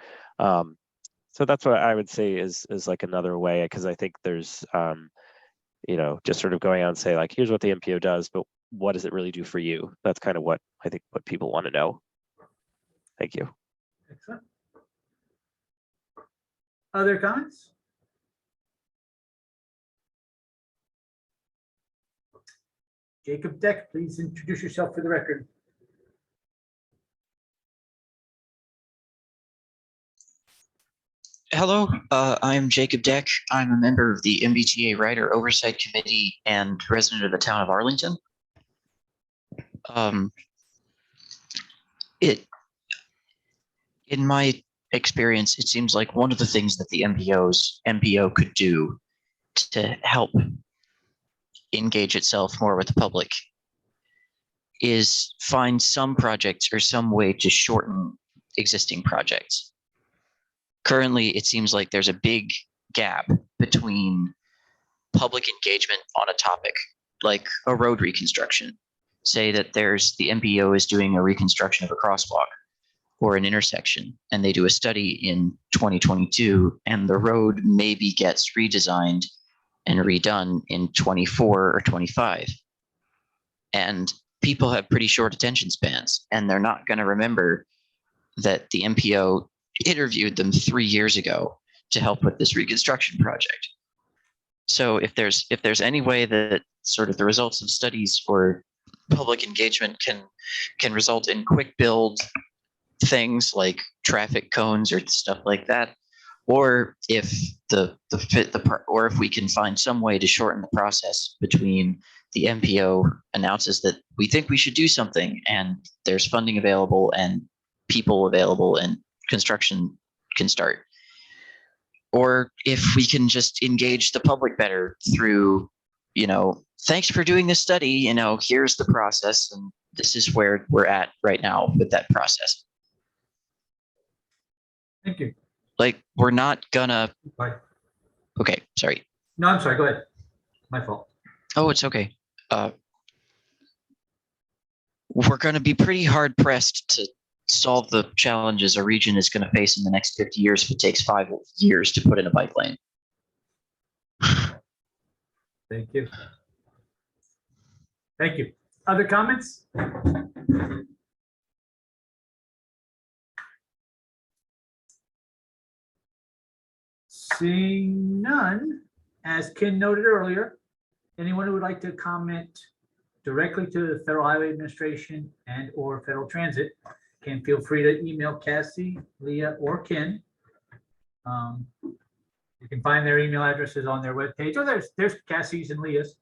that's what I would say is like another way, because I think there's just sort of going out and say, like, here's what the MPO does, but what does it really do for you? That's kind of what I think what people want to know. Thank you. Excellent. Other comments? Jacob Deck, please introduce yourself for the record. Hello, I'm Jacob Deck. I'm a member of the MBTA Rider Oversight Committee and resident of the town of Arlington. In my experience, it seems like one of the things that the MPO could do to help engage itself more with the public is find some projects or some way to shorten existing projects. currently it seems like there's a big gap between public engagement on a topic like a road reconstruction. Say that there's the MPO is doing a reconstruction of a crosswalk or an intersection, and they do a study in 2022, and the road maybe gets redesigned and redone in 24 or 25. And people have pretty short attention spans, and they're not going to remember that the MPO interviewed them 3 years ago to help with this reconstruction project. So if there's any way that sort of the results of studies or public engagement can result in quick build things like traffic cones or stuff like that, or if or if we can find some way to shorten the process between the MPO announces that we think we should do something and there's funding available and people available and construction can start, or if we can just engage the public better through, thanks for doing this study, here's the process and this is where we're at right now with that process. Thank you. Like, we're not gonna. Bye. Okay, sorry. No, I'm sorry. Go ahead. My fault. Oh, it's okay. We're going to be pretty hard pressed to solve the challenges a region is going to face in the next 50 years if it takes 5 years to put in a bike lane. Thank you. Thank you. Other comments? Seeing none, as Ken noted earlier, anyone who would like to comment directly to the Federal Highway Administration and or Federal Transit can feel free to email Cassie, Leah, or Ken. You can find their email addresses on their webpage. Oh, there's Cassie's and Leah's.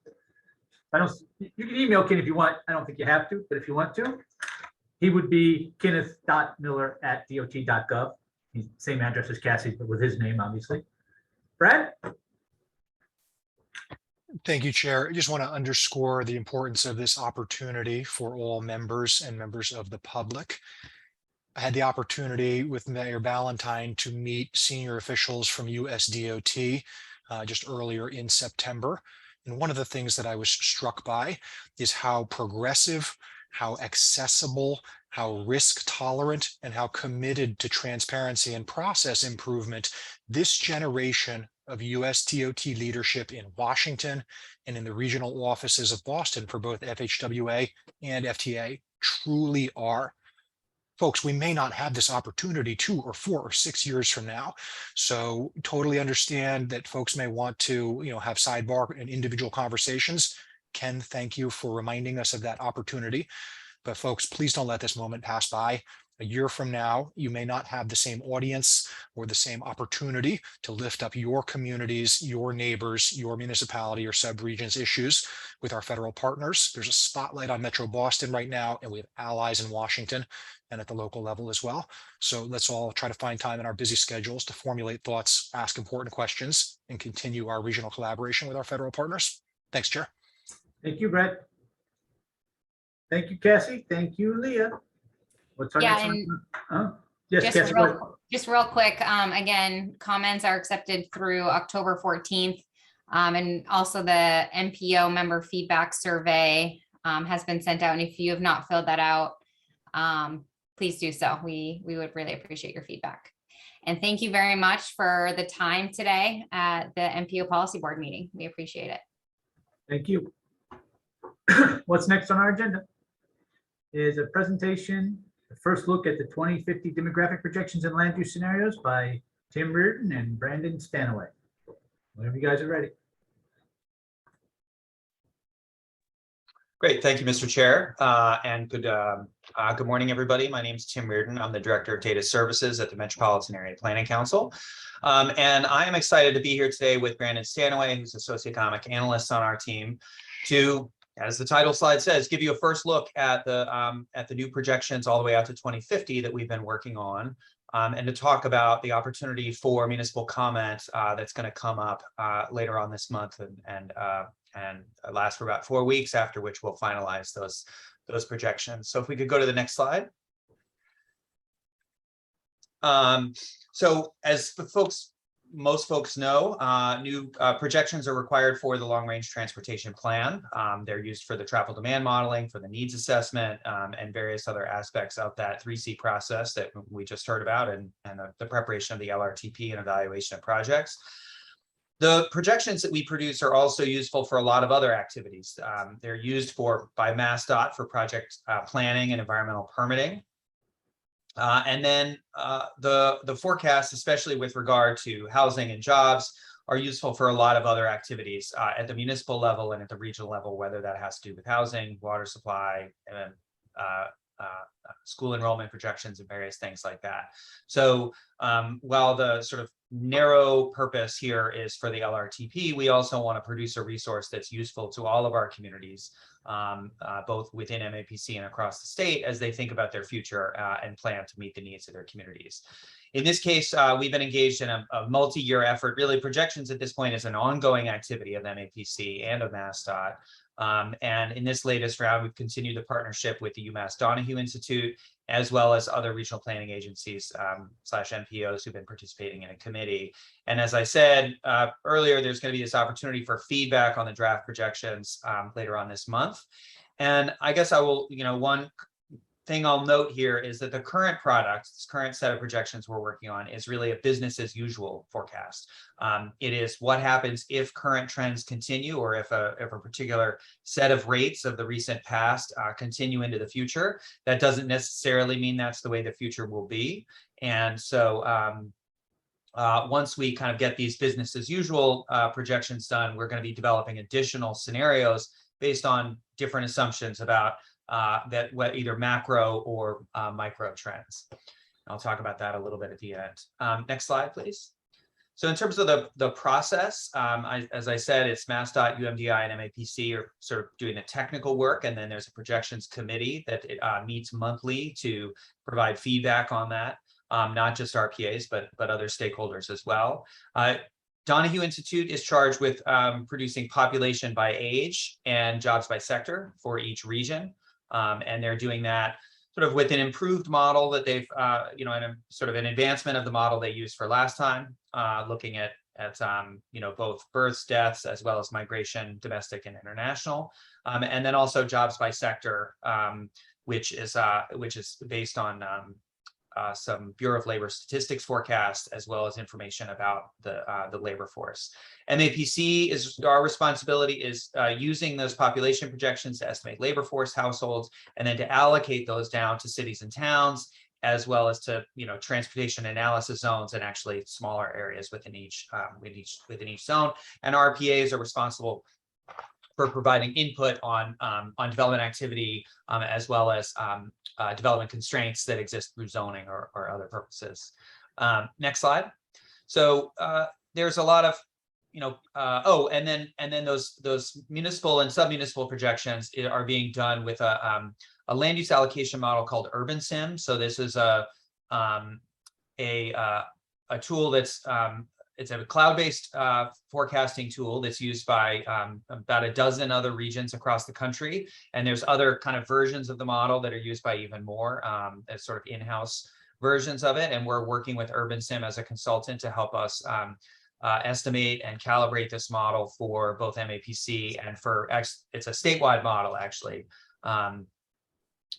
You can email Ken if you want. I don't think you have to, but if you want to, he would be kenneth.miller@dot.gov. He's same address as Cassie's, but with his name, obviously. Brad? Thank you, Chair. I just want to underscore the importance of this opportunity for all members and members of the public. I had the opportunity with Mayor Ballantyne to meet senior officials from USDOT just earlier in September. And one of the things that I was struck by is how progressive, how accessible, how risk tolerant, and how committed to transparency and process improvement this generation of USDOT leadership in Washington and in the regional offices of Boston for both FHWA and FTA truly are. Folks, we may not have this opportunity 2 or 4 or 6 years from now. So totally understand that folks may want to, have sidebar and individual conversations. Ken, thank you for reminding us of that opportunity. But folks, please don't let this moment pass by. A year from now, you may not have the same audience or the same opportunity to lift up your communities, your neighbors, your municipality or subregions issues with our federal partners. There's a spotlight on Metro Boston right now, and we have allies in Washington and at the local level as well. So let's all try to find time in our busy schedules to formulate thoughts, ask important questions, and continue our regional collaboration with our federal partners. Thanks, Chair. Thank you, Brett. Thank you, Cassie. Thank you, Leah. What's our next one? Yes, Cassie, go ahead. Just real quick, again, comments are accepted through October 14th. And also the MPO member feedback survey has been sent out. And if you have not filled that out, please do so. We would really appreciate your feedback. And thank you very much for the time today at the MPO Policy Board meeting. We appreciate it. Thank you. What's next on our agenda is a presentation, the first look at the 2050 demographic projections and land use scenarios by Tim Reardon and Brandon Stanaway. Whenever you guys are ready. Great, thank you, Mr. Chair, and good morning, everybody. My name is Tim Reardon. I'm the Director of Data Services at the Metropolitan Area Planning Council, and I am excited to be here today with Brandon Stanaway, who's a socioeconomic analyst on our team, to, as the title slide says, give you a first look at the new projections all the way out to 2050 that we've been working on, and to talk about the opportunity for municipal comment that's going to come up later on this month and last for about 4 weeks, after which we'll finalize those projections. So if we could go to the next slide. So as most folks know, new projections are required for the long-range transportation plan. They're used for the travel demand modeling, for the needs assessment, and various other aspects of that 3C process that we just heard about, and the preparation of the LRTP and evaluation of projects. The projections that we produce are also useful for a lot of other activities. They're used by MassDOT for project planning and environmental permitting. And then the forecasts, especially with regard to housing and jobs, are useful for a lot of other activities at the municipal level and at the regional level, whether that has to do with housing, water supply, and school enrollment projections and various things like that. So while the sort of narrow purpose here is for the LRTP, we also want to produce a resource that's useful to all of our communities, both within MAPC and across the state, as they think about their future and plan to meet the needs of their communities. In this case, we've been engaged in a multi-year effort. Really, projections at this point is an ongoing activity of MAPC and of MassDOT. And in this latest round, we've continued the partnership with the UMass Donahue Institute, as well as other regional planning agencies / MPOs who've been participating in a committee. And as I said earlier, there's going to be this opportunity for feedback on the draft projections later on this month. And I guess I will, one thing I'll note here is that the current product, this current set of projections we're working on, is really a business as usual forecast. It is what happens if current trends continue, or if a particular set of rates of the recent past continue into the future. That doesn't necessarily mean that's the way the future will be. And so once we kind of get these business as usual projections done, we're going to be developing additional scenarios based on different assumptions about either macro or micro trends. I'll talk about that a little bit at the end. Next slide, please. So in terms of the process, as I said, it's MassDOT, UMDI, and MAPC are sort of doing the technical work, and then there's a projections committee that meets monthly to provide feedback on that, not just RPAs, but other stakeholders as well. Donahue Institute is charged with producing population by age and jobs by sector for each region. And they're doing that sort of with an improved model that they've, and a sort of an advancement of the model they used for last time, looking at both births, deaths, as well as migration, domestic and international, and then also jobs by sector, which is based on some Bureau of Labor Statistics forecast, as well as information about the labor force. MAPC is our responsibility is using those population projections to estimate labor force, households, and then to allocate those down to cities and towns, as well as to transportation analysis zones and actually smaller areas within each zone. And RPAs are responsible for providing input on development activity, as well as development constraints that exist through zoning or other purposes. Next slide. So there's a lot of, and then those municipal and sub-municipal projections are being done with a land use allocation model called UrbanSim. So this is a tool that's it's a cloud-based forecasting tool that's used by about a dozen other regions across the country. And there's other kind of versions of the model that are used by even more as sort of in-house versions of it. And we're working with UrbanSim as a consultant to help us estimate and calibrate this model for both MAPC and it's a statewide model, actually.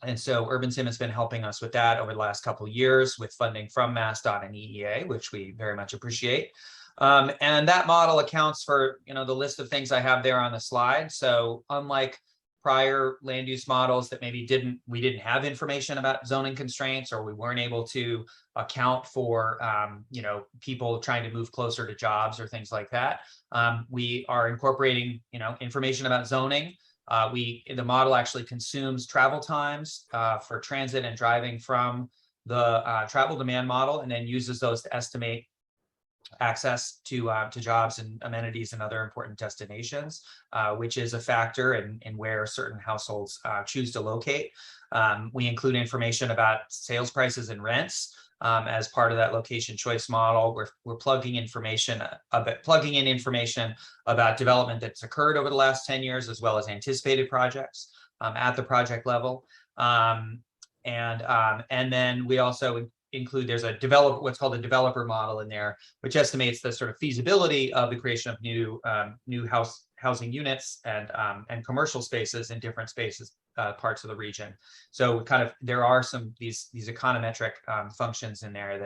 And so UrbanSim has been helping us with that over the last couple of years with funding from MassDOT and EEA, which we very much appreciate. And that model accounts for, the list of things I have there on the slide. So unlike prior land use models that maybe we didn't have information about zoning constraints, or we weren't able to account for, people trying to move closer to jobs or things like that, we are incorporating, information about zoning. The model actually consumes travel times for transit and driving from the travel demand model, and then uses those to estimate access to jobs and amenities and other important destinations, which is a factor in where certain households choose to locate. We include information about sales prices and rents as part of that location choice model. We're plugging in information about development that's occurred over the last 10 years, as well as anticipated projects at the project level. And then we also include, there's what's called a developer model in there, which estimates the sort of feasibility of the creation of new housing units and commercial spaces in different parts of the region. So there are these econometric functions in there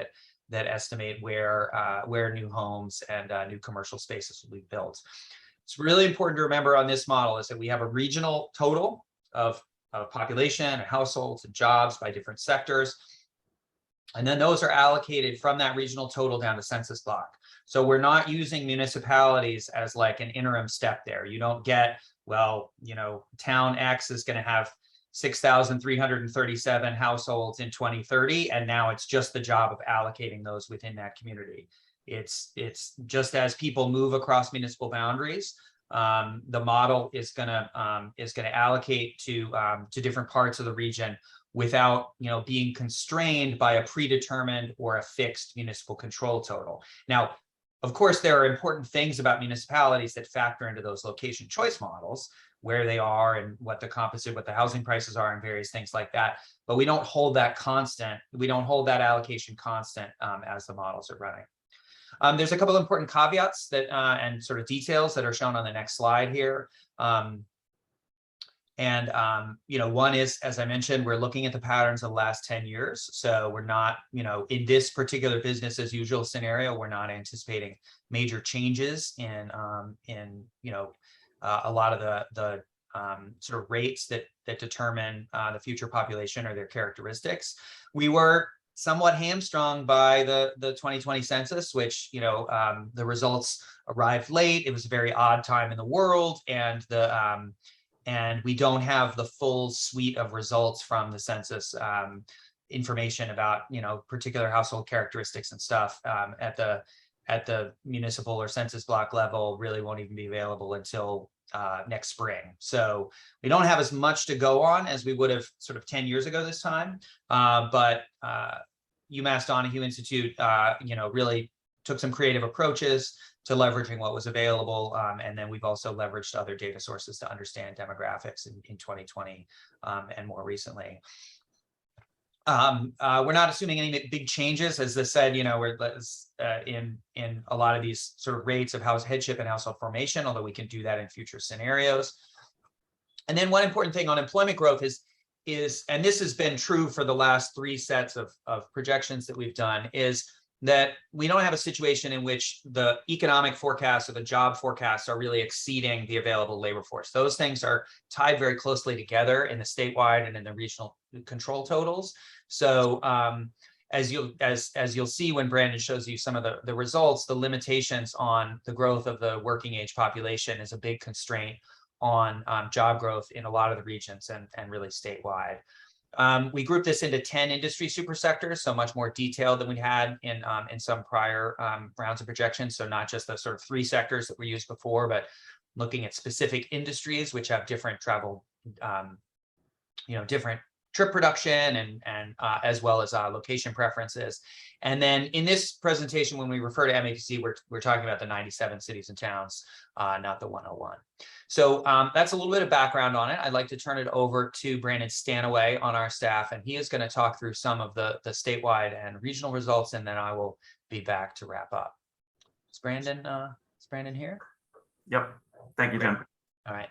that estimate where new homes and new commercial spaces will be built. It's really important to remember on this model is that we have a regional total of population and households and jobs by different sectors. And then those are allocated from that regional total down to census block. So we're not using municipalities as like an interim step there. You don't get, well, town X is going to have 6,337 households in 2030, and now it's just the job of allocating those within that community. It's just as people move across municipal boundaries, the model is going to allocate to different parts of the region without being constrained by a predetermined or a fixed municipal control total. Now, of course, there are important things about municipalities that factor into those location choice models, where they are and what the housing prices are and various things like that. But we don't hold that constant. We don't hold that allocation constant as the models are running. There's a couple of important caveats and sort of details that are shown on the next slide here. One is, as I mentioned, we're looking at the patterns of the last 10 years. So we're not, in this particular business as usual scenario, we're not anticipating major changes in a lot of the sort of rates that determine the future population or their characteristics. We were somewhat hamstrung by the 2020 census, which, the results arrived late. It was a very odd time in the world, and we don't have the full suite of results from the census information about, particular household characteristics and stuff at the municipal or census block level. Really won't even be available until next spring. So we don't have as much to go on as we would have sort of 10 years ago this time. But UMass Donahue Institute, really took some creative approaches to leveraging what was available. And then we've also leveraged other data sources to understand demographics in 2020 and more recently. We're not assuming any big changes. As I said, we're in a lot of these sort of rates of headship and household formation, although we can do that in future scenarios. And then one important thing on employment growth is, and this has been true for the last 3 sets of projections that we've done, is that we don't have a situation in which the economic forecasts or the job forecasts are really exceeding the available labor force. Those things are tied very closely together in the statewide and in the regional control totals. So as you'll see when Brandon shows you some of the results, the limitations on the growth of the working age population is a big constraint on job growth in a lot of the regions and really statewide. We grouped this into 10 industry supersectors, so much more detailed than we had in some prior rounds of projections. So not just the sort of 3 sectors that were used before, but looking at specific industries which have different travel, different trip production and as well as location preferences. And then in this presentation, when we refer to MAPC, we're talking about the 97 cities and towns, not the 101. So that's a little bit of background on it. I'd like to turn it over to Brandon Stanaway on our staff, and he is going to talk through some of the statewide and regional results, and then I will be back to wrap up. Is Brandon here? Yep. Thank you, Tim. All right.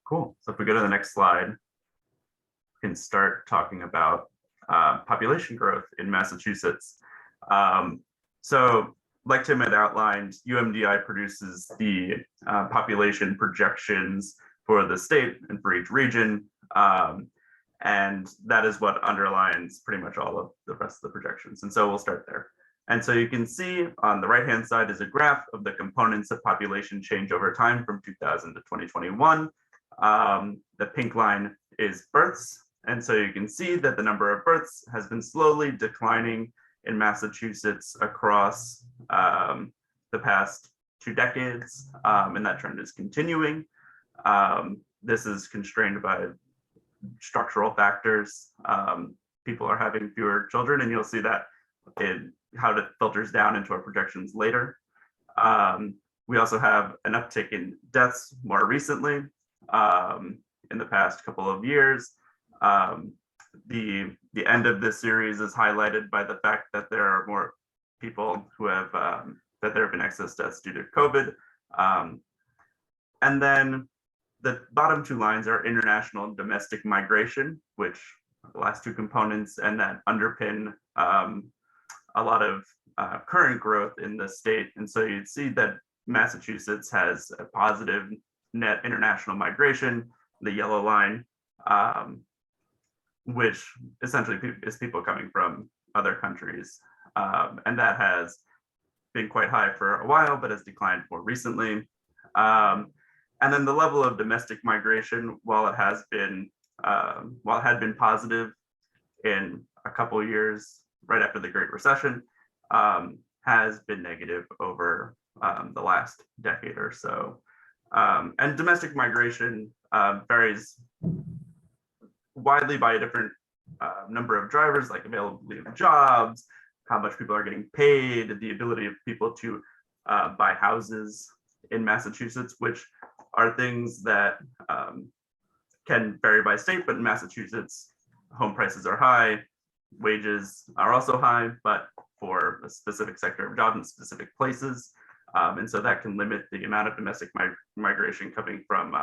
Cool. So if we go to the next slide, we can start talking about population growth in Massachusetts. So like Tim had outlined, UMDI produces the population projections for the state and for each region. And that is what underlines pretty much all of the rest of the projections. And so we'll start there. And so you can see on the right-hand side is a graph of the components of population change over time from 2000 to 2021. The pink line is births. And so you can see that the number of births has been slowly declining in Massachusetts across the past 2 decades, and that trend is continuing. This is constrained by structural factors. People are having fewer children, and you'll see that in how it filters down into our projections later. We also have an uptick in deaths more recently in the past couple of years. the end of this series is highlighted by the fact that there are more people who have that there have been excess deaths due to COVID. And then the bottom two lines are international and domestic migration, which are the last two components, and that underpin a lot of current growth in the state. And so you'd see that Massachusetts has a positive net international migration, the yellow line, which essentially is people coming from other countries. And that has been quite high for a while, but has declined more recently. And then the level of domestic migration, while it had been positive in a couple of years right after the Great Recession, has been negative over the last decade or so. And domestic migration varies widely by a different number of drivers, like availability of jobs, how much people are getting paid, the ability of people to buy houses in Massachusetts, which are things that can vary by state, but in Massachusetts, home prices are high, wages are also high, but for a specific sector of jobs in specific places. And so that can limit the amount of domestic migration coming from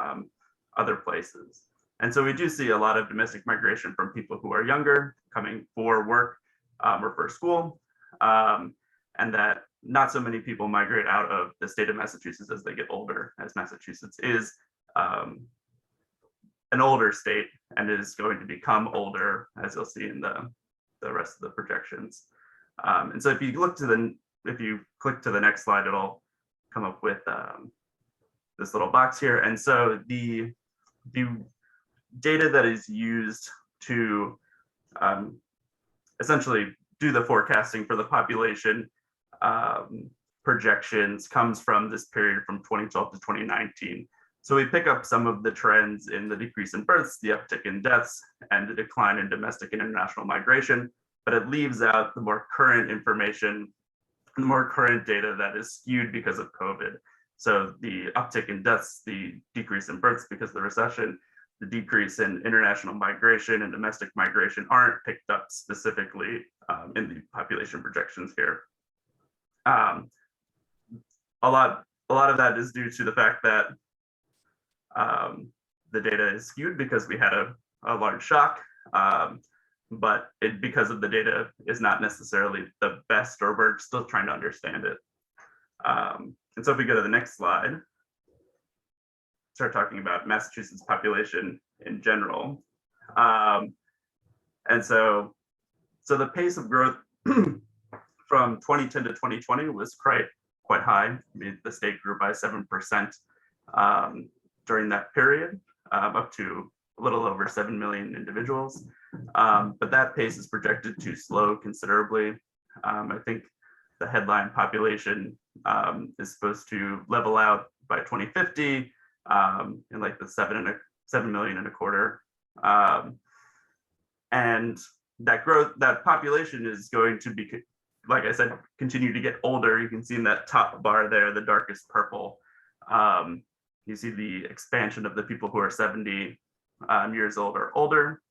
other places. And so we do see a lot of domestic migration from people who are younger, coming for work or for school, and that not so many people migrate out of the state of Massachusetts as they get older, as Massachusetts is an older state and is going to become older, as you'll see in the rest of the projections. And so if you click to the next slide, it'll come up with this little box here. And so the data that is used to essentially do the forecasting for the population projections comes from this period from 2012 to 2019. So we pick up some of the trends in the decrease in births, the uptick in deaths, and the decline in domestic and international migration, but it leaves out the more current information, the more current data that is skewed because of COVID. So the uptick in deaths, the decrease in births because of the recession, the decrease in international migration and domestic migration aren't picked up specifically in the population projections here. A lot of that is due to the fact that the data is skewed because we had a large shock, but because of the data is not necessarily the best, or we're still trying to understand it. And so if we go to the next slide, start talking about Massachusetts population in general. And so the pace of growth from 2010 to 2020 was quite high. I mean, the state grew by 7% during that period, up to a little over 7 million individuals. But that pace is projected to slow considerably. I think the headline population is supposed to level out by 2050 in like the 7 million and a quarter. And that population is going to be, like I said, continue to get older. You can see in that top bar there, the darkest purple, you see the expansion of the people who are 70 years old or older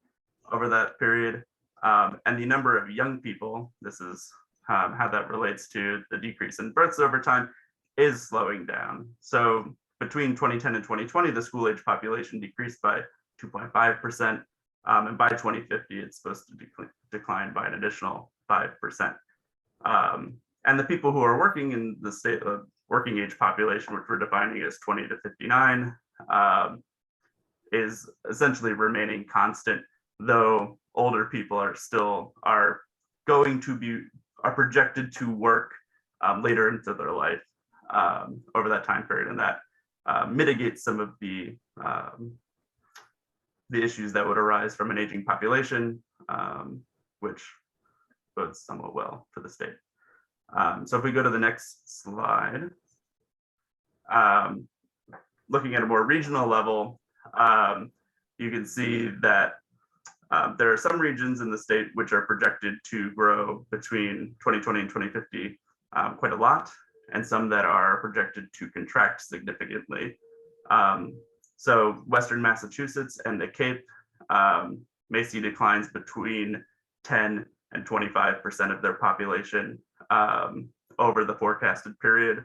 over that period. And the number of young people, this is how that relates to the decrease in births over time, is slowing down. So between 2010 and 2020, the school age population decreased by 2.5%. And by 2050, it's supposed to decline by an additional 5%. And the people who are working in the state of working age population, which we're defining as 20 to 59, is essentially remaining constant, though older people are projected to work later into their life over that time period, and that mitigates some of the issues that would arise from an aging population, which bodes somewhat well for the state. So if we go to the next slide, looking at a more regional level, you can see that there are some regions in the state which are projected to grow between 2020 and 2050 quite a lot, and some that are projected to contract significantly. So Western Massachusetts and the Cape may see declines between 10 and 25% of their population over the forecasted period.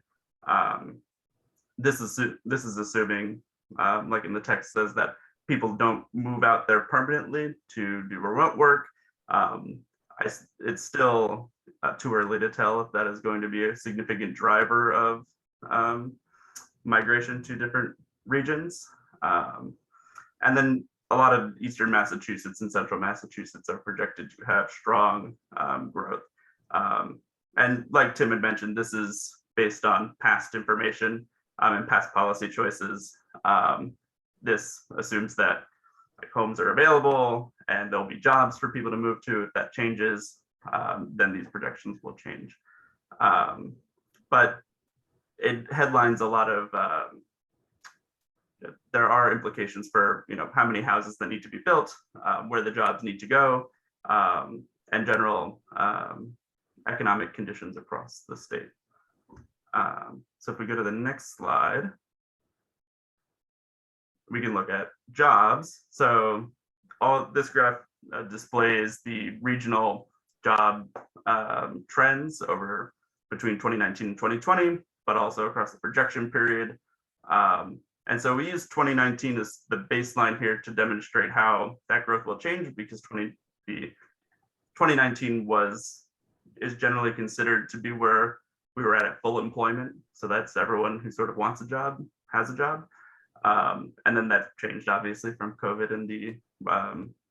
This is assuming, like in the text says, that people don't move out there permanently to do remote work. It's still too early to tell if that is going to be a significant driver of migration to different regions. And then a lot of Eastern Massachusetts and Central Massachusetts are projected to have strong growth. And like Tim had mentioned, this is based on past information and past policy choices. This assumes that homes are available and there'll be jobs for people to move to. If that changes, then these projections will change. But it headlines a lot of, there are implications for how many houses that need to be built, where the jobs need to go, and general economic conditions across the state. So if we go to the next slide, we can look at jobs. So all this graph displays the regional job trends over between 2019 and 2020, but also across the projection period. And so we use 2019 as the baseline here to demonstrate how that growth will change, because 2019 is generally considered to be where we were at full employment. So that's everyone who sort of wants a job, has a job. And then that changed obviously from COVID and the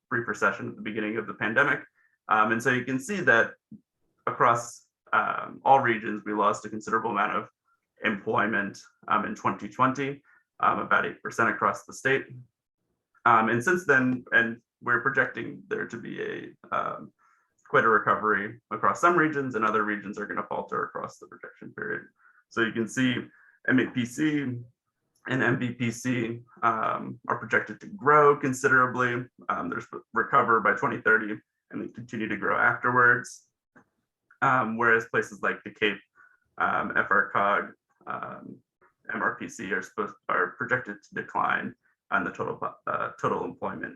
brief recession at the beginning of the pandemic. And so you can see that across all regions, we lost a considerable amount of employment in 2020, about 8% across the state. And since then, and we're projecting there to be quite a recovery across some regions, and other regions are going to falter across the projection period. So you can see MAPC and MVPC are projected to grow considerably. There's recover by 2030 and then continue to grow afterwards. Whereas places like the Cape, FRCOG, MRPC are projected to decline on the total employment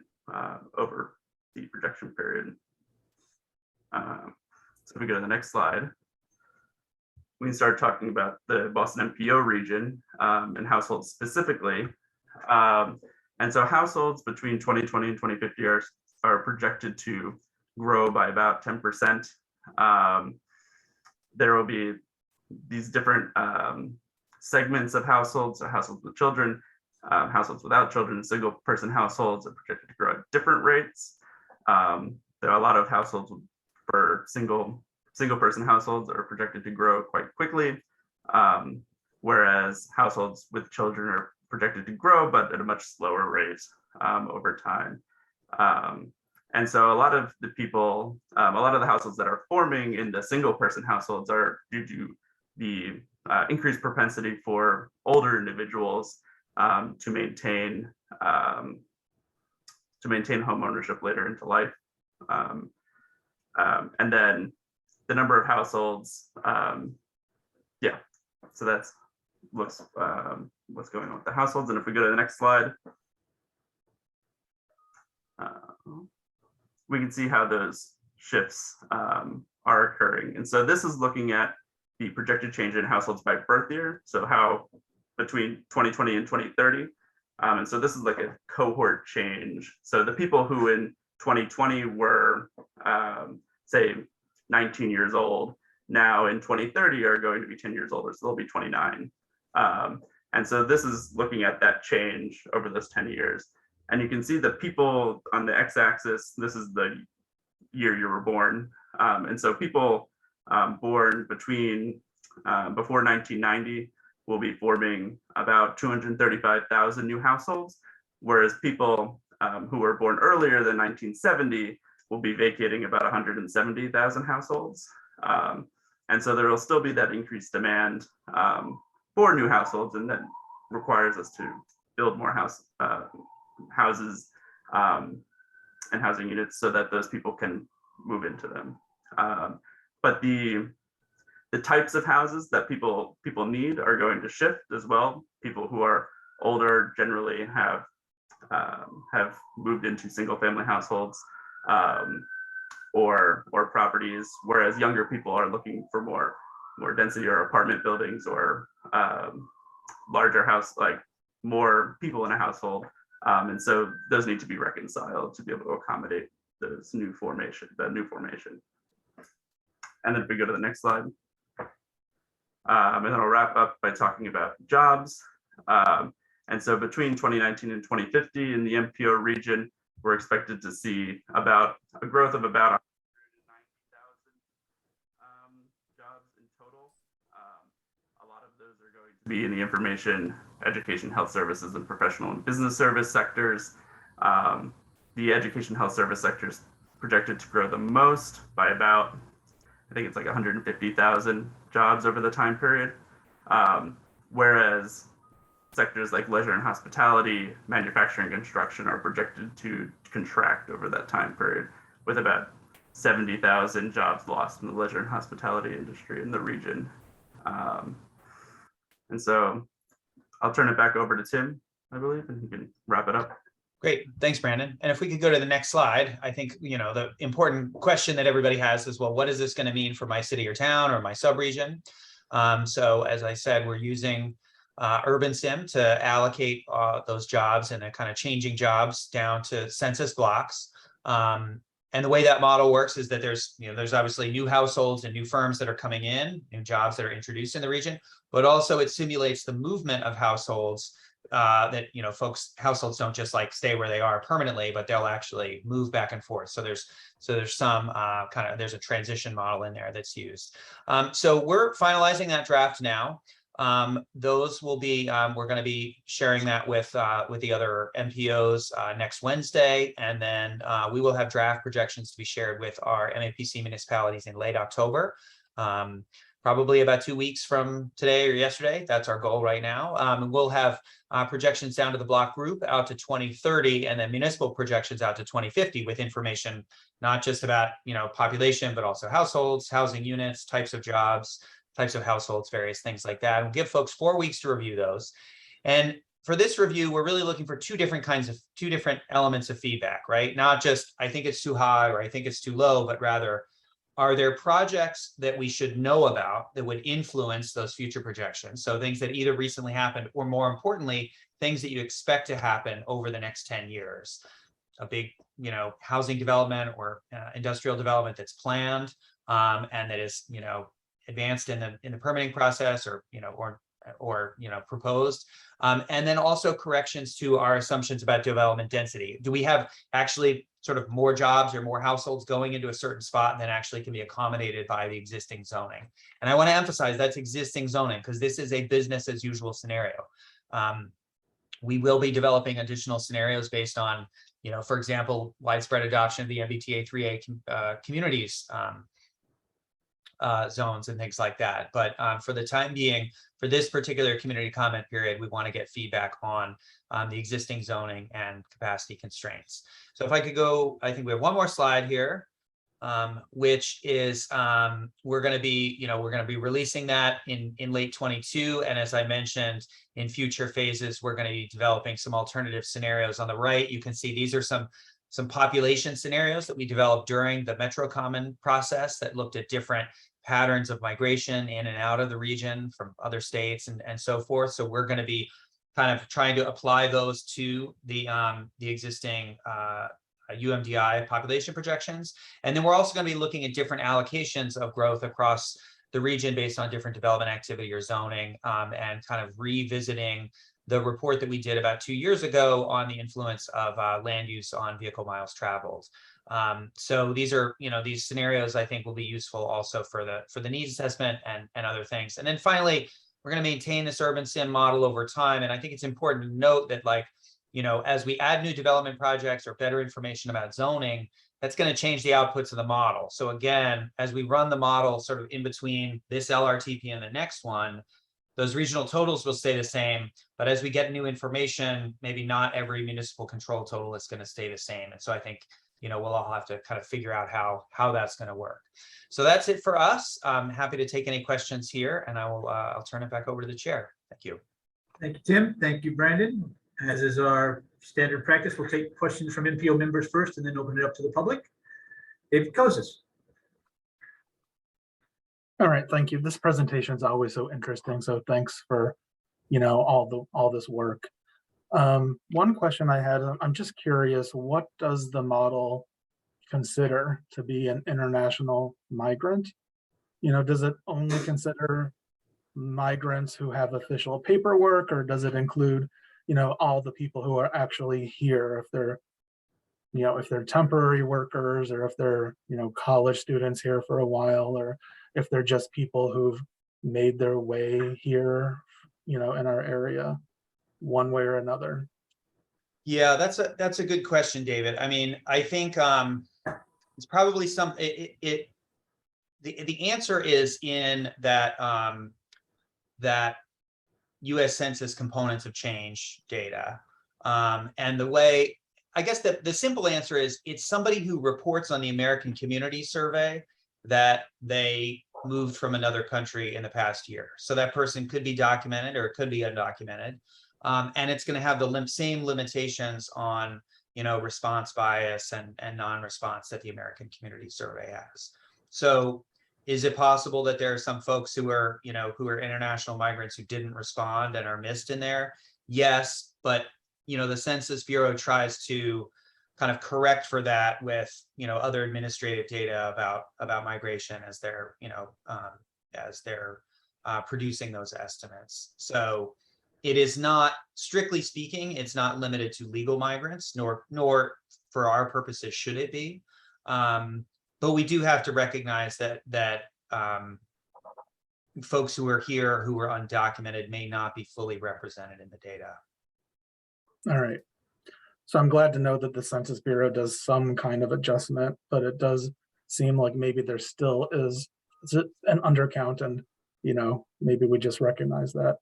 over the projection period. So if we go to the next slide, we can start talking about the Boston MPO region and households specifically. And so households between 2020 and 2050 are projected to grow by about 10%. There will be these different segments of households, so households with children, households without children, single person households are projected to grow at different rates. There are a lot of households for single person households are projected to grow quite quickly, whereas households with children are projected to grow, but at a much slower rate over time. And so a lot of the people, a lot of the households that are forming in the single person households are due to the increased propensity for older individuals to maintain home ownership later into life. And then the number of households, yeah, so that's what's going on with the households. And if we go to the next slide, we can see how those shifts are occurring. And so this is looking at the projected change in households by birth year. So how between 2020 and 2030. And so this is like a cohort change. So the people who in 2020 were, say, 19 years old, now in 2030 are going to be 10 years older, so they'll be 29. And so this is looking at that change over those 10 years. And you can see the people on the x-axis, this is the year you were born. And so people born between before 1990 will be forming about 235,000 new households, whereas people who were born earlier than 1970 will be vacating about 170,000 households. And so there will still be that increased demand for new households, and that requires us to build more houses and housing units so that those people can move into them. But the types of houses that people need are going to shift as well. People who are older generally have have moved into single-family households or properties, whereas younger people are looking for more density or apartment buildings or larger house, like more people in a household. And so those need to be reconciled to be able to accommodate those new formation. And then if we go to the next slide, and then I'll wrap up by talking about jobs. And so between 2019 and 2050 in the MPO region, we're expected to see about a growth of about 190,000 jobs in total. A lot of those are going to be in the information, education, health services, and professional and business service sectors. The education health service sector is projected to grow the most by about, I think it's like 150,000 jobs over the time period. Whereas sectors like leisure and hospitality, manufacturing, construction are projected to contract over that time period, with about 70,000 jobs lost in the leisure and hospitality industry in the region. And so I'll turn it back over to Tim, I believe, and he can wrap it up. Great, thanks, Brandon. And if we could go to the next slide, I think, the important question that everybody has is, well, what is this going to mean for my city or town or my subregion? So as I said, we're using Urban Sim to allocate those jobs and kind of changing jobs down to census blocks. And the way that model works is that there's obviously new households and new firms that are coming in, new jobs that are introduced in the region, but also it simulates the movement of households that, households don't just like stay where they are permanently, but they'll actually move back and forth. So there's some there's a transition model in there that's used. So we're finalizing that draft now. Those will be, we're going to be sharing that with the other MPOs next Wednesday, and then we will have draft projections to be shared with our MAPC municipalities in late October, probably about 2 weeks from today or yesterday. That's our goal right now. And we'll have projections down to the block group out to 2030, and then municipal projections out to 2050 with information not just about population, but also households, housing units, types of jobs, types of households, various things like that. We'll give folks 4 weeks to review those. And for this review, we're really looking for two different elements of feedback, right? Not just, I think it's too high or I think it's too low, but rather, are there projects that we should know about that would influence those future projections? So things that either recently happened, or more importantly, things that you expect to happen over the next 10 years. A big, housing development or industrial development that's planned and that is, advanced in the permitting process or proposed, and then also corrections to our assumptions about development density. Do we have actually sort of more jobs or more households going into a certain spot than actually can be accommodated by the existing zoning? And I want to emphasize that's existing zoning, because this is a business as usual scenario. We will be developing additional scenarios based on, for example, widespread adoption of the MBTA 3A communities zones and things like that. But for the time being, for this particular community comment period, we want to get feedback on the existing zoning and capacity constraints. So if I could go, I think we have one more slide here, which is we're going to be releasing that in late 22. And as I mentioned, in future phases, we're going to be developing some alternative scenarios. On the right, you can see these are some population scenarios that we developed during the Metro Common process that looked at different patterns of migration in and out of the region from other states and so forth. So we're going to be kind of trying to apply those to the existing UMDI population projections. And then we're also going to be looking at different allocations of growth across the region based on different development activity or zoning, and kind of revisiting the report that we did about 2 years ago on the influence of land use on vehicle miles traveled. So these are, these scenarios I think will be useful also for the needs assessment and other things. And then finally, we're going to maintain this urban sim model over time. And I think it's important to note that, as we add new development projects or better information about zoning, that's going to change the outputs of the model. So again, as we run the model sort of in between this LRTP and the next one, those regional totals will stay the same, but as we get new information, maybe not every municipal control total is going to stay the same. And so I think, we'll all have to kind of figure out how that's going to work. So that's it for us. I'm happy to take any questions here, and I'll turn it back over to the chair. Thank you. Thank you, Tim. Thank you, Brandon. As is our Standard practice, we'll take questions from MPO members first and then open it up to the public. David Kozis. All right, thank you. This presentation is always so interesting, so thanks for, all this work. One question I had, I'm just curious, what does the model consider to be an international migrant? Does it only consider migrants who have official paperwork, or does it include, all the people who are actually here, if they're temporary workers, or if they're, college students here for a while, or if they're just people who've made their way here, in our area, one way or another? Yeah, that's a good question, David. I mean, I think it's probably the answer is in that that U.S. Census components of change data, and the way, I guess the simple answer is it's somebody who reports on the American Community Survey that they moved from another country in the past year. So that person could be documented or it could be undocumented. And it's going to have the same limitations on, response bias and non-response that the American Community Survey has. So is it possible that there are some folks who are, who are international migrants who didn't respond and are missed in there? Yes, but, the Census Bureau tries to kind of correct for that with, other administrative data about migration as they're, producing those estimates. So it is not, strictly speaking, it's not limited to legal migrants, nor for our purposes should it be. But we do have to recognize that folks who are here who are undocumented may not be fully represented in the data. All right. So I'm glad to know that the Census Bureau does some kind of adjustment, but it does seem like maybe there still is an undercount, and maybe we just recognize that.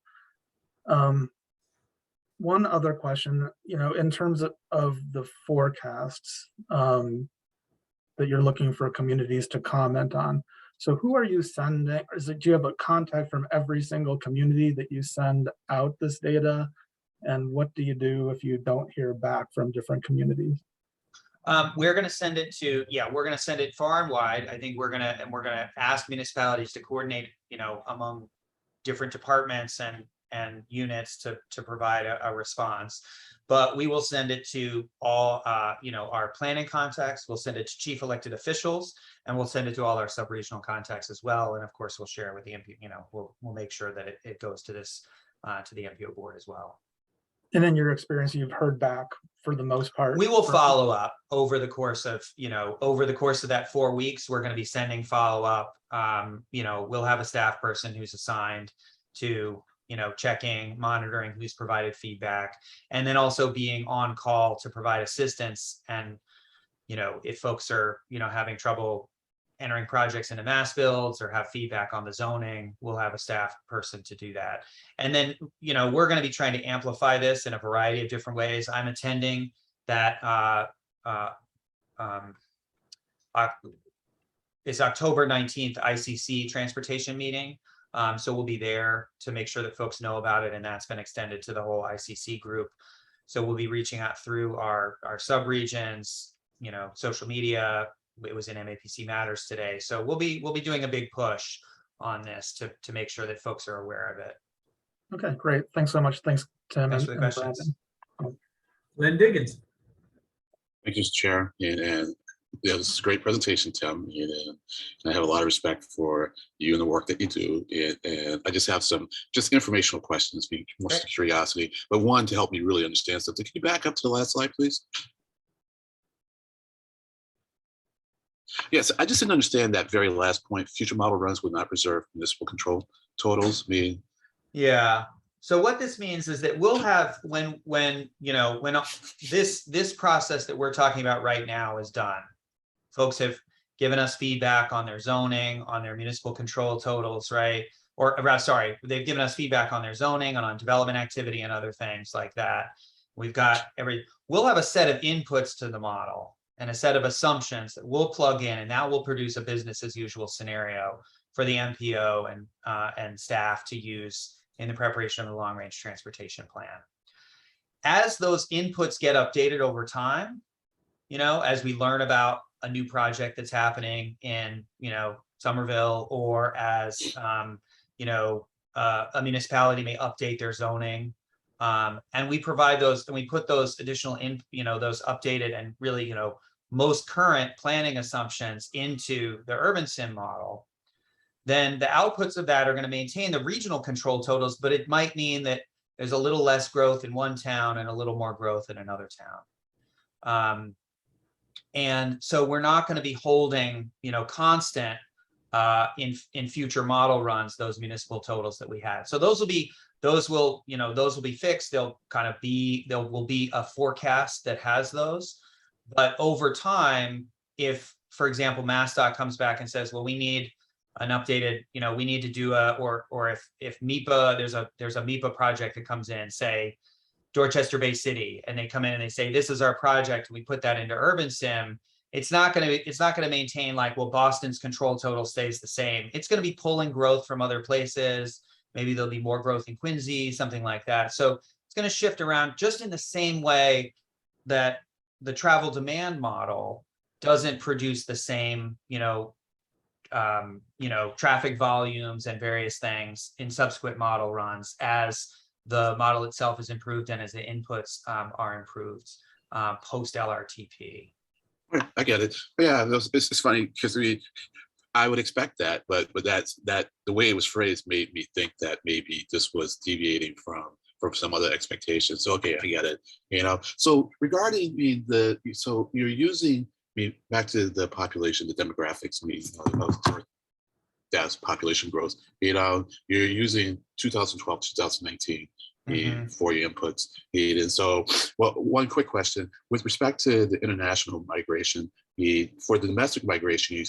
One other question, in terms of the forecasts that you're looking for communities to comment on. So who are you sending? Do you have a contact from every single community that you send out this data? And what do you do if you don't hear back from different communities? We're going to send it we're going to send it far and wide. I think we're going to ask municipalities to coordinate, among different departments and units to provide a response. But we will send it to all, our planning contacts. We'll send it to chief elected officials, and we'll send it to all our sub-regional contacts as well. And of course, we'll share it with the MPO. We'll make sure that it goes to to the MPO board as well. And in your experience, you've heard back for the most part? We will follow up over the course of, that 4 weeks. We're going to be sending follow up. We'll have a staff person who's assigned to, checking, monitoring who's provided feedback, and then also being on call to provide assistance. And, if folks are, having trouble entering projects into mass builds or have feedback on the zoning, we'll have a staff person to do that. And then, we're going to be trying to amplify this in a variety of different ways. I'm attending that it's October 19th ICC transportation meeting. So we'll be there to make sure that folks know about it, and that's been extended to the whole ICC group. So we'll be reaching out through our subregions, social media. It was in MAPC Matters today. So we'll be doing a big push on this to make sure that folks are aware of it. Okay, great. Thanks so much. Thanks, Tim. Thanks for the questions. Lynn Diggins. Thank you, Mr. Chair. And this is a great presentation, Tim. And I have a lot of respect for you and the work that you do. And I just have some informational questions, more curiosity, but one to help me really understand something. Can you back up to the last slide, please? Yes, I just didn't understand that very last point. Future model runs would not preserve municipal control totals. Yeah. So what this means is that we'll have when this process that we're talking about right now is done. Folks have given us feedback on their zoning, on their municipal control totals, right? They've given us feedback on their zoning and on development activity and other things like that. We'll have a set of inputs to the model and a set of assumptions that we'll plug in, and that will produce a business as usual scenario for the MPO and staff to use in the preparation of the long range transportation plan. as those inputs get updated over time, as we learn about a new project that's happening in, Somerville, or as, a municipality may update their zoning. And we provide those, and we put those additional those updated and really, most current planning assumptions into the urban sim model. Then the outputs of that are going to maintain the regional control totals, but it might mean that there's a little less growth in one town and a little more growth in another town. And so we're not going to be holding, constant in future model runs, those municipal totals that we had. So those will be fixed. They'll kind of be, there will be a forecast that has those. But over time, if, for example, MassDOT comes back and says, well, we need an updated, we need to do or if MEPA, there's a MEPA project that comes in, say Dorchester Bay City, and they come in and they say, this is our project, we put that into Urban Sim, it's not going to maintain like, well, Boston's control total stays the same. It's going to be pulling growth from other places. Maybe there'll be more growth in Quincy, something like that. So it's going to shift around just in the same way that the travel demand model doesn't produce the same, traffic volumes and various things in subsequent model runs as the model itself is improved and as the inputs are improved post LRTP. I get it. Yeah, it's funny because I would expect that, but that's the way it was phrased made me think that maybe this was deviating from some other expectations. So okay, I get it. So regarding so you're using back to the population, the demographics, that's population growth. You're using 2012, 2019 for your inputs. And so, well, one quick question with respect to the international migration. For the domestic migration, you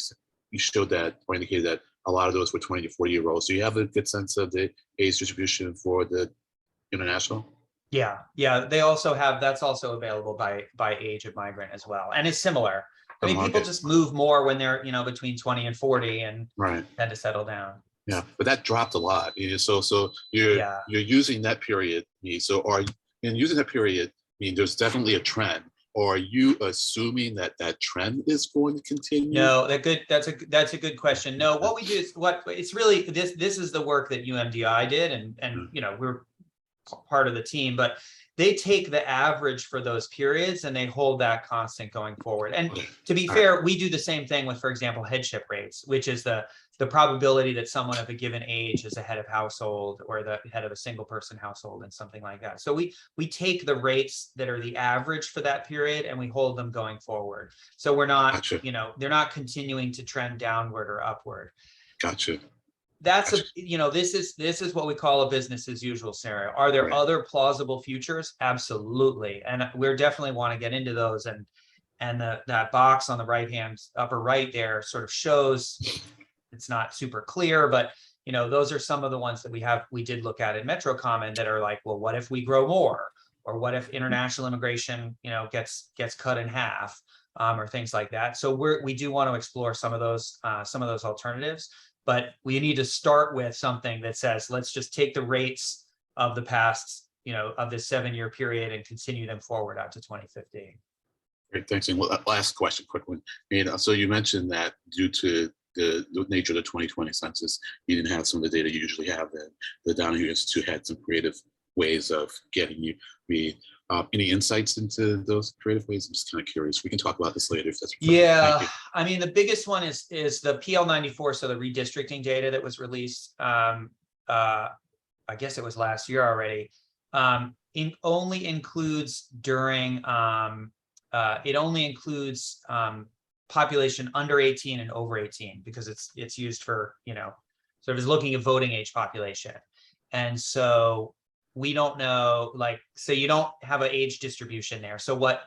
showed that or indicated that a lot of those were 20 to 40-year-olds. Do you have a good sense of the age distribution for the international? Yeah, they also have, that's also available by age of migrant as well, and it's similar. I mean, people just move more when they're between 20 and 40 and tend to settle down. Yeah, but that dropped a lot. So you're using that period. So using that period, there's definitely a trend. Or are you assuming that trend is going to continue? No, that's a good question. No, what we do is it's really this is the work that UMDI did, and we're part of the team, but they take the average for those periods and they hold that constant going forward. And to be fair, we do the same thing with, for example, headship rates, which is the probability that someone of a given age is a head of household or the head of a single person household and something like that. So we take the rates that are the average for that period and we hold them going forward. So we're not, they're not continuing to trend downward or upward. Gotcha. That's this is what we call a business as usual scenario. Are there other plausible futures? Absolutely. And we're definitely want to get into those, and that box on the right hand upper right there sort of shows, it's not super clear, but those are some of the ones that we did look at in MetroCommon that are like, well, what if we grow more? Or what if international immigration gets cut in half, or things like that. So we do want to explore some of those alternatives. But we need to start with something that says, let's just take the rates of the past, of this 7-year period and continue them forward out to 2015. Great, thanks. And last question, quick one. So you mentioned that due to the nature of the 2020 census, you didn't have some of the data you usually have, and the Donahue Institute had some creative ways of getting you. Any insights into those creative ways? I'm just kind of curious. We can talk about this later if that's yeah. I mean, the biggest one is the PL94, so the redistricting data that was released. I guess it was last year already. Only includes during it only includes population under 18 and over 18 because it's used for sort of is looking at voting age population, and so we don't know, so you don't have an age distribution there. So what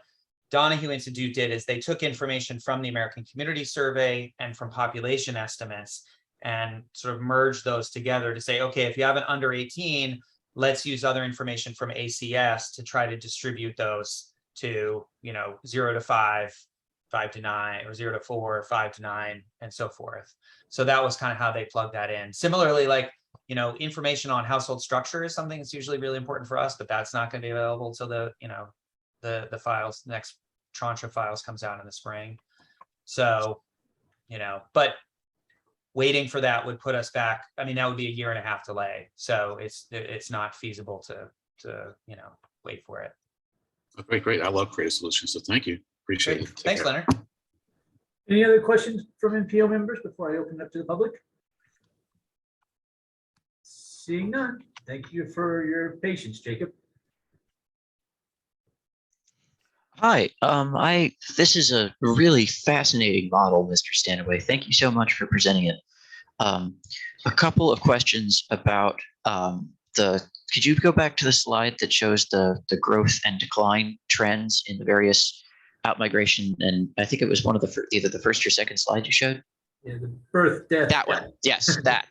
Donahue Institute did is they took information from the American Community Survey and from population estimates and sort of merged those together to say, okay, if you have an under 18, let's use other information from ACS to try to distribute those to, 0 to 5, 5 to 9, or 0 to 4, 5 to 9, and so forth. So that was kind of how they plugged that in. Similarly, Information on household structure is something that's usually really important for us, but that's not going to be available until the files, next tranche of files comes out in the spring. So, but waiting for that would put us back. I mean, that would be a 1.5 year delay. So it's not feasible to wait for it. Great. I love creative solutions. So thank you. Appreciate it. Take Thanks, care. Leonard. Any other questions from MPO members before I open it up to the public? Seeing none, thank you for your patience, Jacob. Hi, this is a really fascinating model, Mr. Stanaway. Thank you so much for presenting it. A couple of questions about could you go back to the slide that shows the growth and decline trends in the various outmigration? And I think it was one of the either the first or second slide you showed. Yeah, the birth, death. That one, yes, that.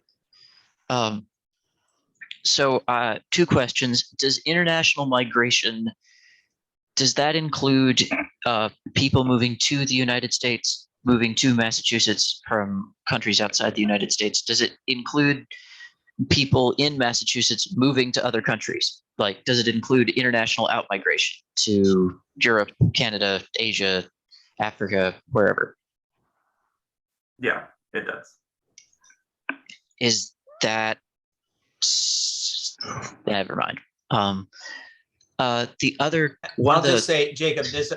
So 2 questions. Does international migration, does that include people moving to the United States, moving to Massachusetts from countries outside the United States? Does it include people in Massachusetts moving to other countries? Like, does it include international outmigration to Europe, Canada, Asia, Africa, wherever? Yeah, it does. Is that, never mind. The other one, I'll just say, Jacob, this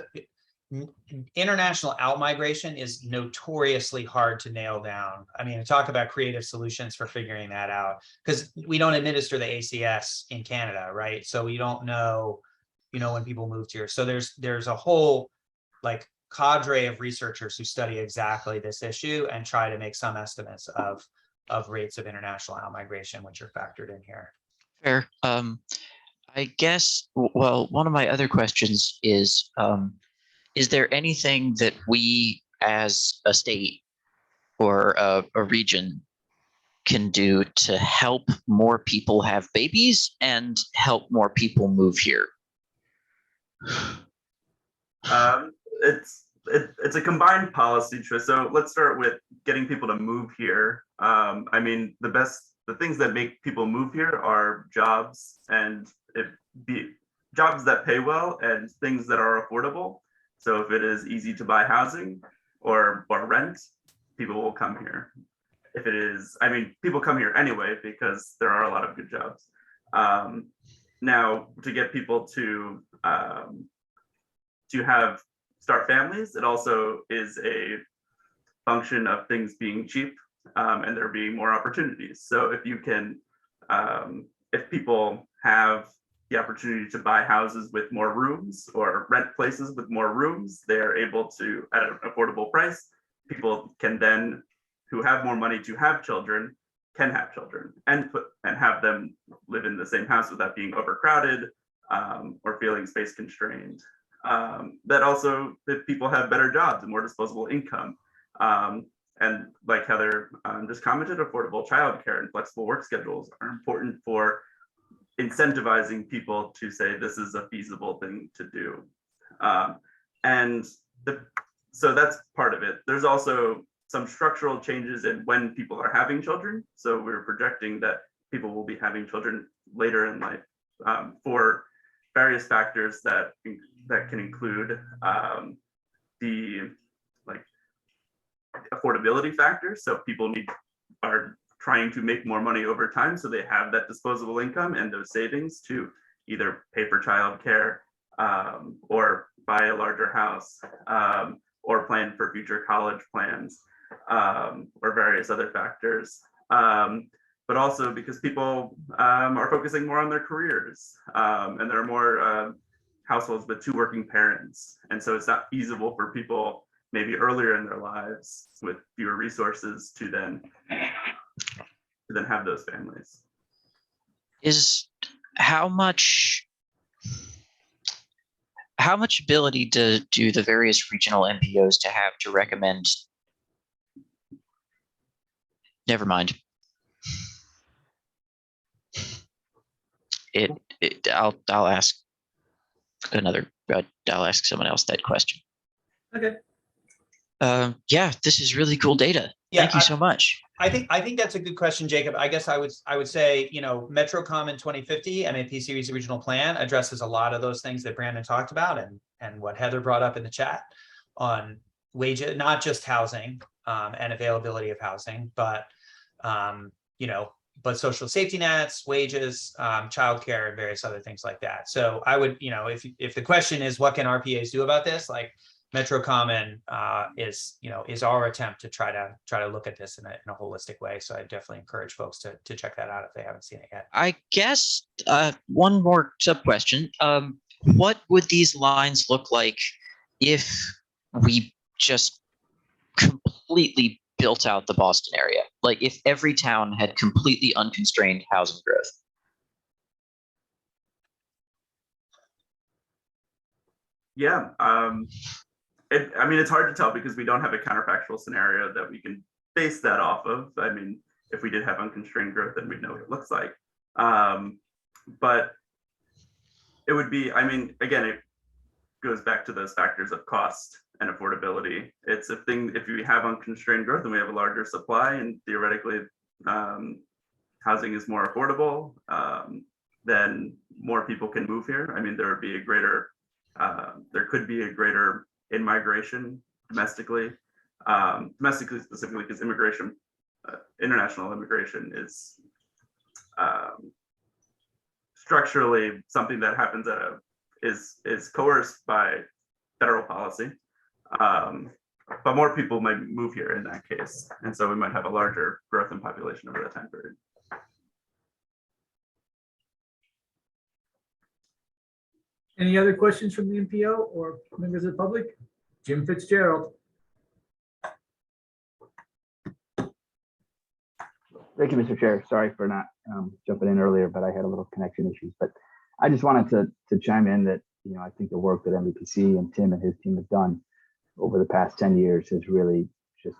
international outmigration is notoriously hard to nail down. I mean, talk about creative solutions for figuring that out, because we don't administer the ACS in Canada, right? So we don't know, when people moved here. So there's a whole cadre of researchers who study exactly this issue and try to make some estimates of rates of international outmigration, which are factored in here. Fair. I guess, well, one of my other questions is there anything that we as a state or a region can do to help more people have babies and help more people move here? It's a combined policy choice. So let's start with getting people to move here. I mean, the things that make people move here are jobs, and jobs that pay well and things that are affordable. So if it is easy to buy housing or rent, people will come here. If it is, I mean, people come here anyway because there are a lot of good jobs. Now, to get people to start families, it also is a function of things being cheap and there being more opportunities. So if you can, if people have the opportunity to buy houses with more rooms or rent places with more rooms, they are able to, at an affordable price, people can then, who have more money to have children, can have children and have them live in the same house without being overcrowded or feeling space constrained. That also, that people have better jobs and more disposable income. And like Heather just commented, affordable childcare and flexible work schedules are important for incentivizing people to say this is a feasible thing to do. So that's part of it. There's also some structural changes in when people are having children. So we're projecting that people will be having children later in life for various factors that can include the affordability factors. So people are trying to make more money over time, so they have that disposable income and those savings to either pay for childcare or buy a larger house or plan for future college plans or various other factors. But also because people are focusing more on their careers and there are more households with 2 working parents. And so it's not feasible for people maybe earlier in their lives with fewer resources to then have those families. Is how much ability do the various regional MPOs to have to recommend? Never mind. I'll ask I'll ask someone else that question. Okay. Yeah, this is really cool data. Yeah, Thank you so much. I think that's a good question, Jacob. I guess I would say, MetroCom 2050 MAP Series Regional Plan addresses a lot of those things that Brandon talked about and what Heather brought up in the chat on wages, not just housing and availability of housing, but but social safety nets, wages, childcare, and various other things like that. So I would, if the question is what can RPAs do about this, like MetroCommon is our attempt to try to look at this in a holistic way. So I definitely encourage folks to check that out if they haven't seen it yet. I guess one more sub question. What would these lines look like if we just completely built out the Boston area? Like if every town had completely unconstrained housing growth? Yeah. I mean, it's hard to tell because we don't have a counterfactual scenario that we can base that off of. I mean, if we did have unconstrained growth, then we'd know what it looks like. But it would be, I mean, again, it goes back to those factors of cost and affordability. It's if we have unconstrained growth and we have a larger supply and theoretically housing is more affordable, then more people can move here. I mean, there would be a greater, there could be a greater in-migration domestically specifically because immigration, international immigration is structurally something that happens is coerced by federal policy. But more people might move here in that case. And so we might have a larger growth in population over that time period. Any other questions from the MPO or members of the public? Jim Fitzgerald. Thank you, Mr. Chair. Sorry for not jumping in earlier, but I had a little connection issues. But I just wanted to chime in that, I think the work that MVPC and Tim and his team have done over the past 10 years has really just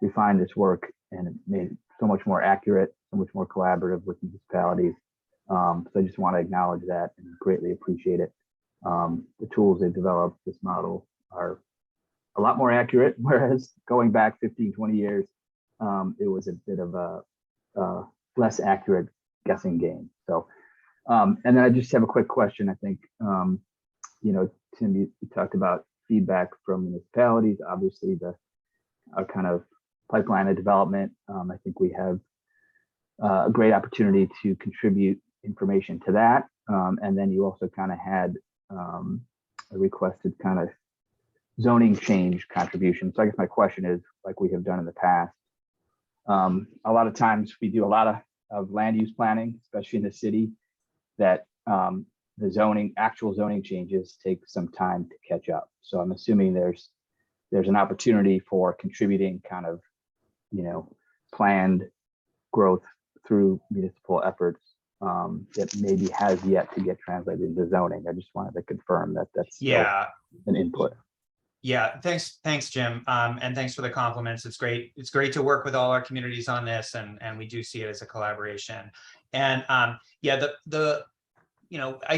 refined this work and it made it so much more accurate, so much more collaborative with municipalities. So I just want to acknowledge that and greatly appreciate it. The tools they've developed, this model, are a lot more accurate, whereas going back 15, 20 years, it was a bit of a less accurate guessing game. So, and then I just have a quick question. I think, Tim, you talked about feedback from municipalities, obviously our kind of pipeline of development. I think we have a great opportunity to contribute information to that. And then you also kind of had a requested kind of zoning change contribution. So I guess my question is, like we have done in the past, a lot of times we do a lot of land use planning, especially in the city, that the actual zoning changes take some time to catch up. So I'm assuming there's an opportunity for contributing kind of, planned growth through municipal efforts that maybe has yet to get translated into zoning. I just wanted to confirm that that's an input. Yeah, thanks, Jim. And thanks for the compliments. It's great. It's great to work with all our communities on this, and we do see it as a collaboration. And I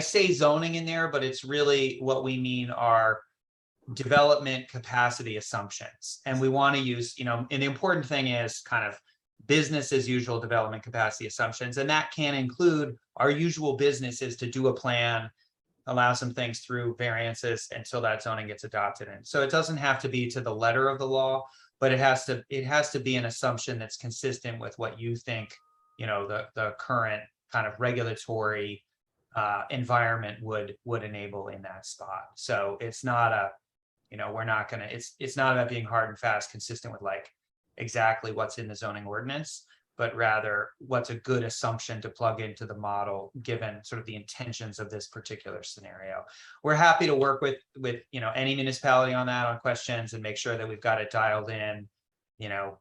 say zoning in there, but it's really what we mean are development capacity assumptions. And we want to use, and the important thing is kind of business as usual development capacity assumptions. And that can include our usual business is to do a plan, allow some things through variances until that zoning gets adopted. And so it doesn't have to be to the letter of the law, but it has to be an assumption that's consistent with what you think, the current kind of regulatory environment would enable in that spot. So it's not it's not about being hard and fast consistent with like exactly what's in the zoning ordinance, but rather what's a good assumption to plug into the model given sort of the intentions of this particular scenario. We're happy to work with any municipality on that, on questions, and make sure that we've got it dialed in.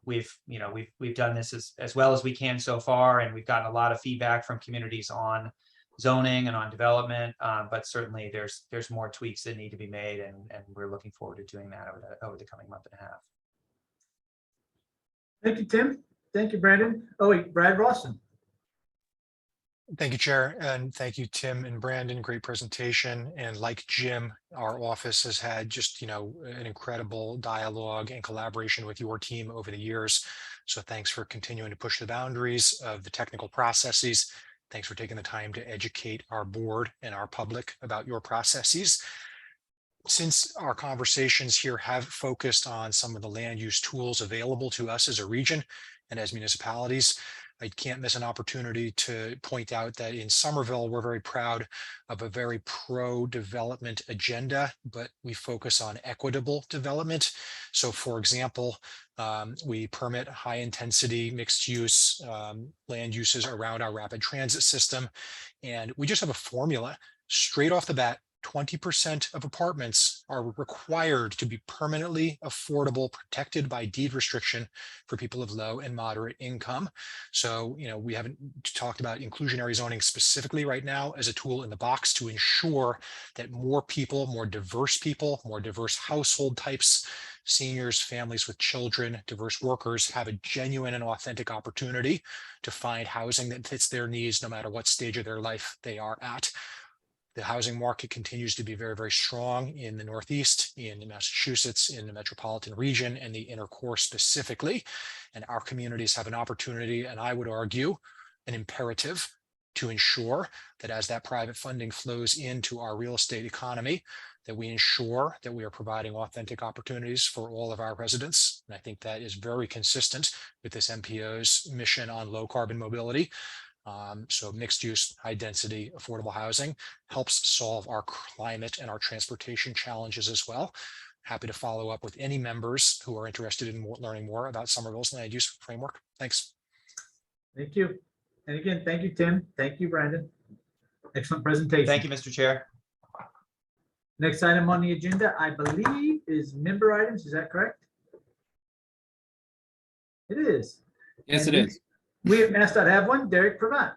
We've done this as well as we can so far, and we've gotten a lot of feedback from communities on zoning and on development, but certainly there's more tweaks that need to be made, and we're looking forward to doing that over the coming month and a half. Thank you, Tim. Thank you, Brandon. Oh, wait, Brad Rawson. Thank you, Chair, and thank you, Tim and Brandon. Great presentation. And like Jim, our office has had just, an incredible dialogue and collaboration with your team over the years. So thanks for continuing to push the boundaries of the technical processes. Thanks for taking the time to educate our board and our public about your processes. Since our conversations here have focused on some of the land use tools available to us as a region and as municipalities, I can't miss an opportunity to point out that in Somerville, we're very proud of a very pro-development agenda, but we focus on equitable development. So for example, we permit high-intensity mixed-use land uses around our rapid transit system. And we just have a formula straight off the bat. 20% of apartments are required to be permanently affordable, protected by deed restriction for people of low and moderate income. So, we haven't talked about inclusionary zoning specifically right now as a tool in the box to ensure that more people, more diverse household types, seniors, families with children, diverse workers have a genuine and authentic opportunity to find housing that fits their needs no matter what stage of their life they are at. The housing market continues to be very, very strong in the Northeast, in Massachusetts, in the Metropolitan region, and the inner core specifically. And our communities have an opportunity, and I would argue an imperative, to ensure that as that private funding flows into our real estate economy, that we ensure that we are providing authentic opportunities for all of our residents. And I think that is very consistent with this MPO's mission on low carbon mobility. So mixed use, high density, affordable housing helps solve our climate and our transportation challenges as well. Happy to follow up with any members who are interested in learning more about Somerville's land use framework. Thanks. Thank you. And again, thank you, Tim. Thank you, Brandon. Excellent presentation. Thank you, Mr. Chair. Next item on the agenda, I believe, is member items. Is that correct? It is. Yes, and it is. We at MassDOT have one. Derek Pravat.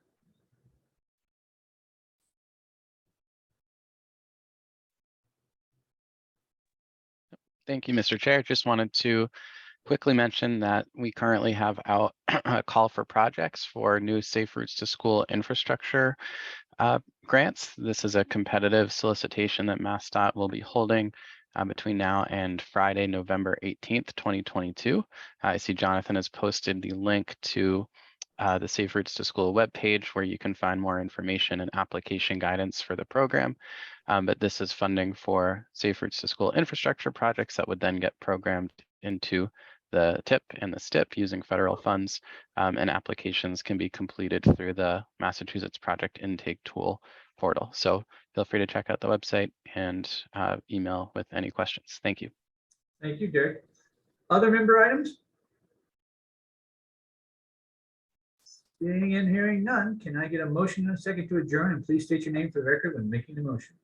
Thank you, Mr. Chair. Just wanted to quickly mention that we currently have out a call for projects for new Safe Routes to School infrastructure grants. This is a competitive solicitation that MassDOT will be holding between now and Friday, November 18th, 2022. I see Jonathan has posted the link to the Safe Routes to School webpage where you can find more information and application guidance for the program. But this is funding for Safe Routes to School infrastructure projects that would then get programmed into the TIP and the STIP using federal funds, and applications can be completed through the Massachusetts Project Intake Tool portal. So feel free to check out the website and email with any questions. Thank you. Thank you, Derek. Other member items? Seeing and hearing none, can I get a motion and a second to adjourn? And please state your name for the record when making the motion.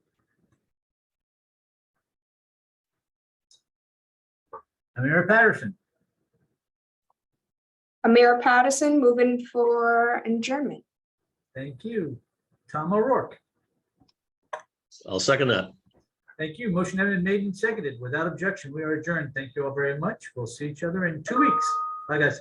Amira Patterson. Amira Patterson, moving for adjournment. Thank you. Tom O'Rourke. I'll second that. Thank you. Motion has been made and seconded. Without objection, we are adjourned. Thank you all very much. We'll see each other in 2 weeks. Bye, guys.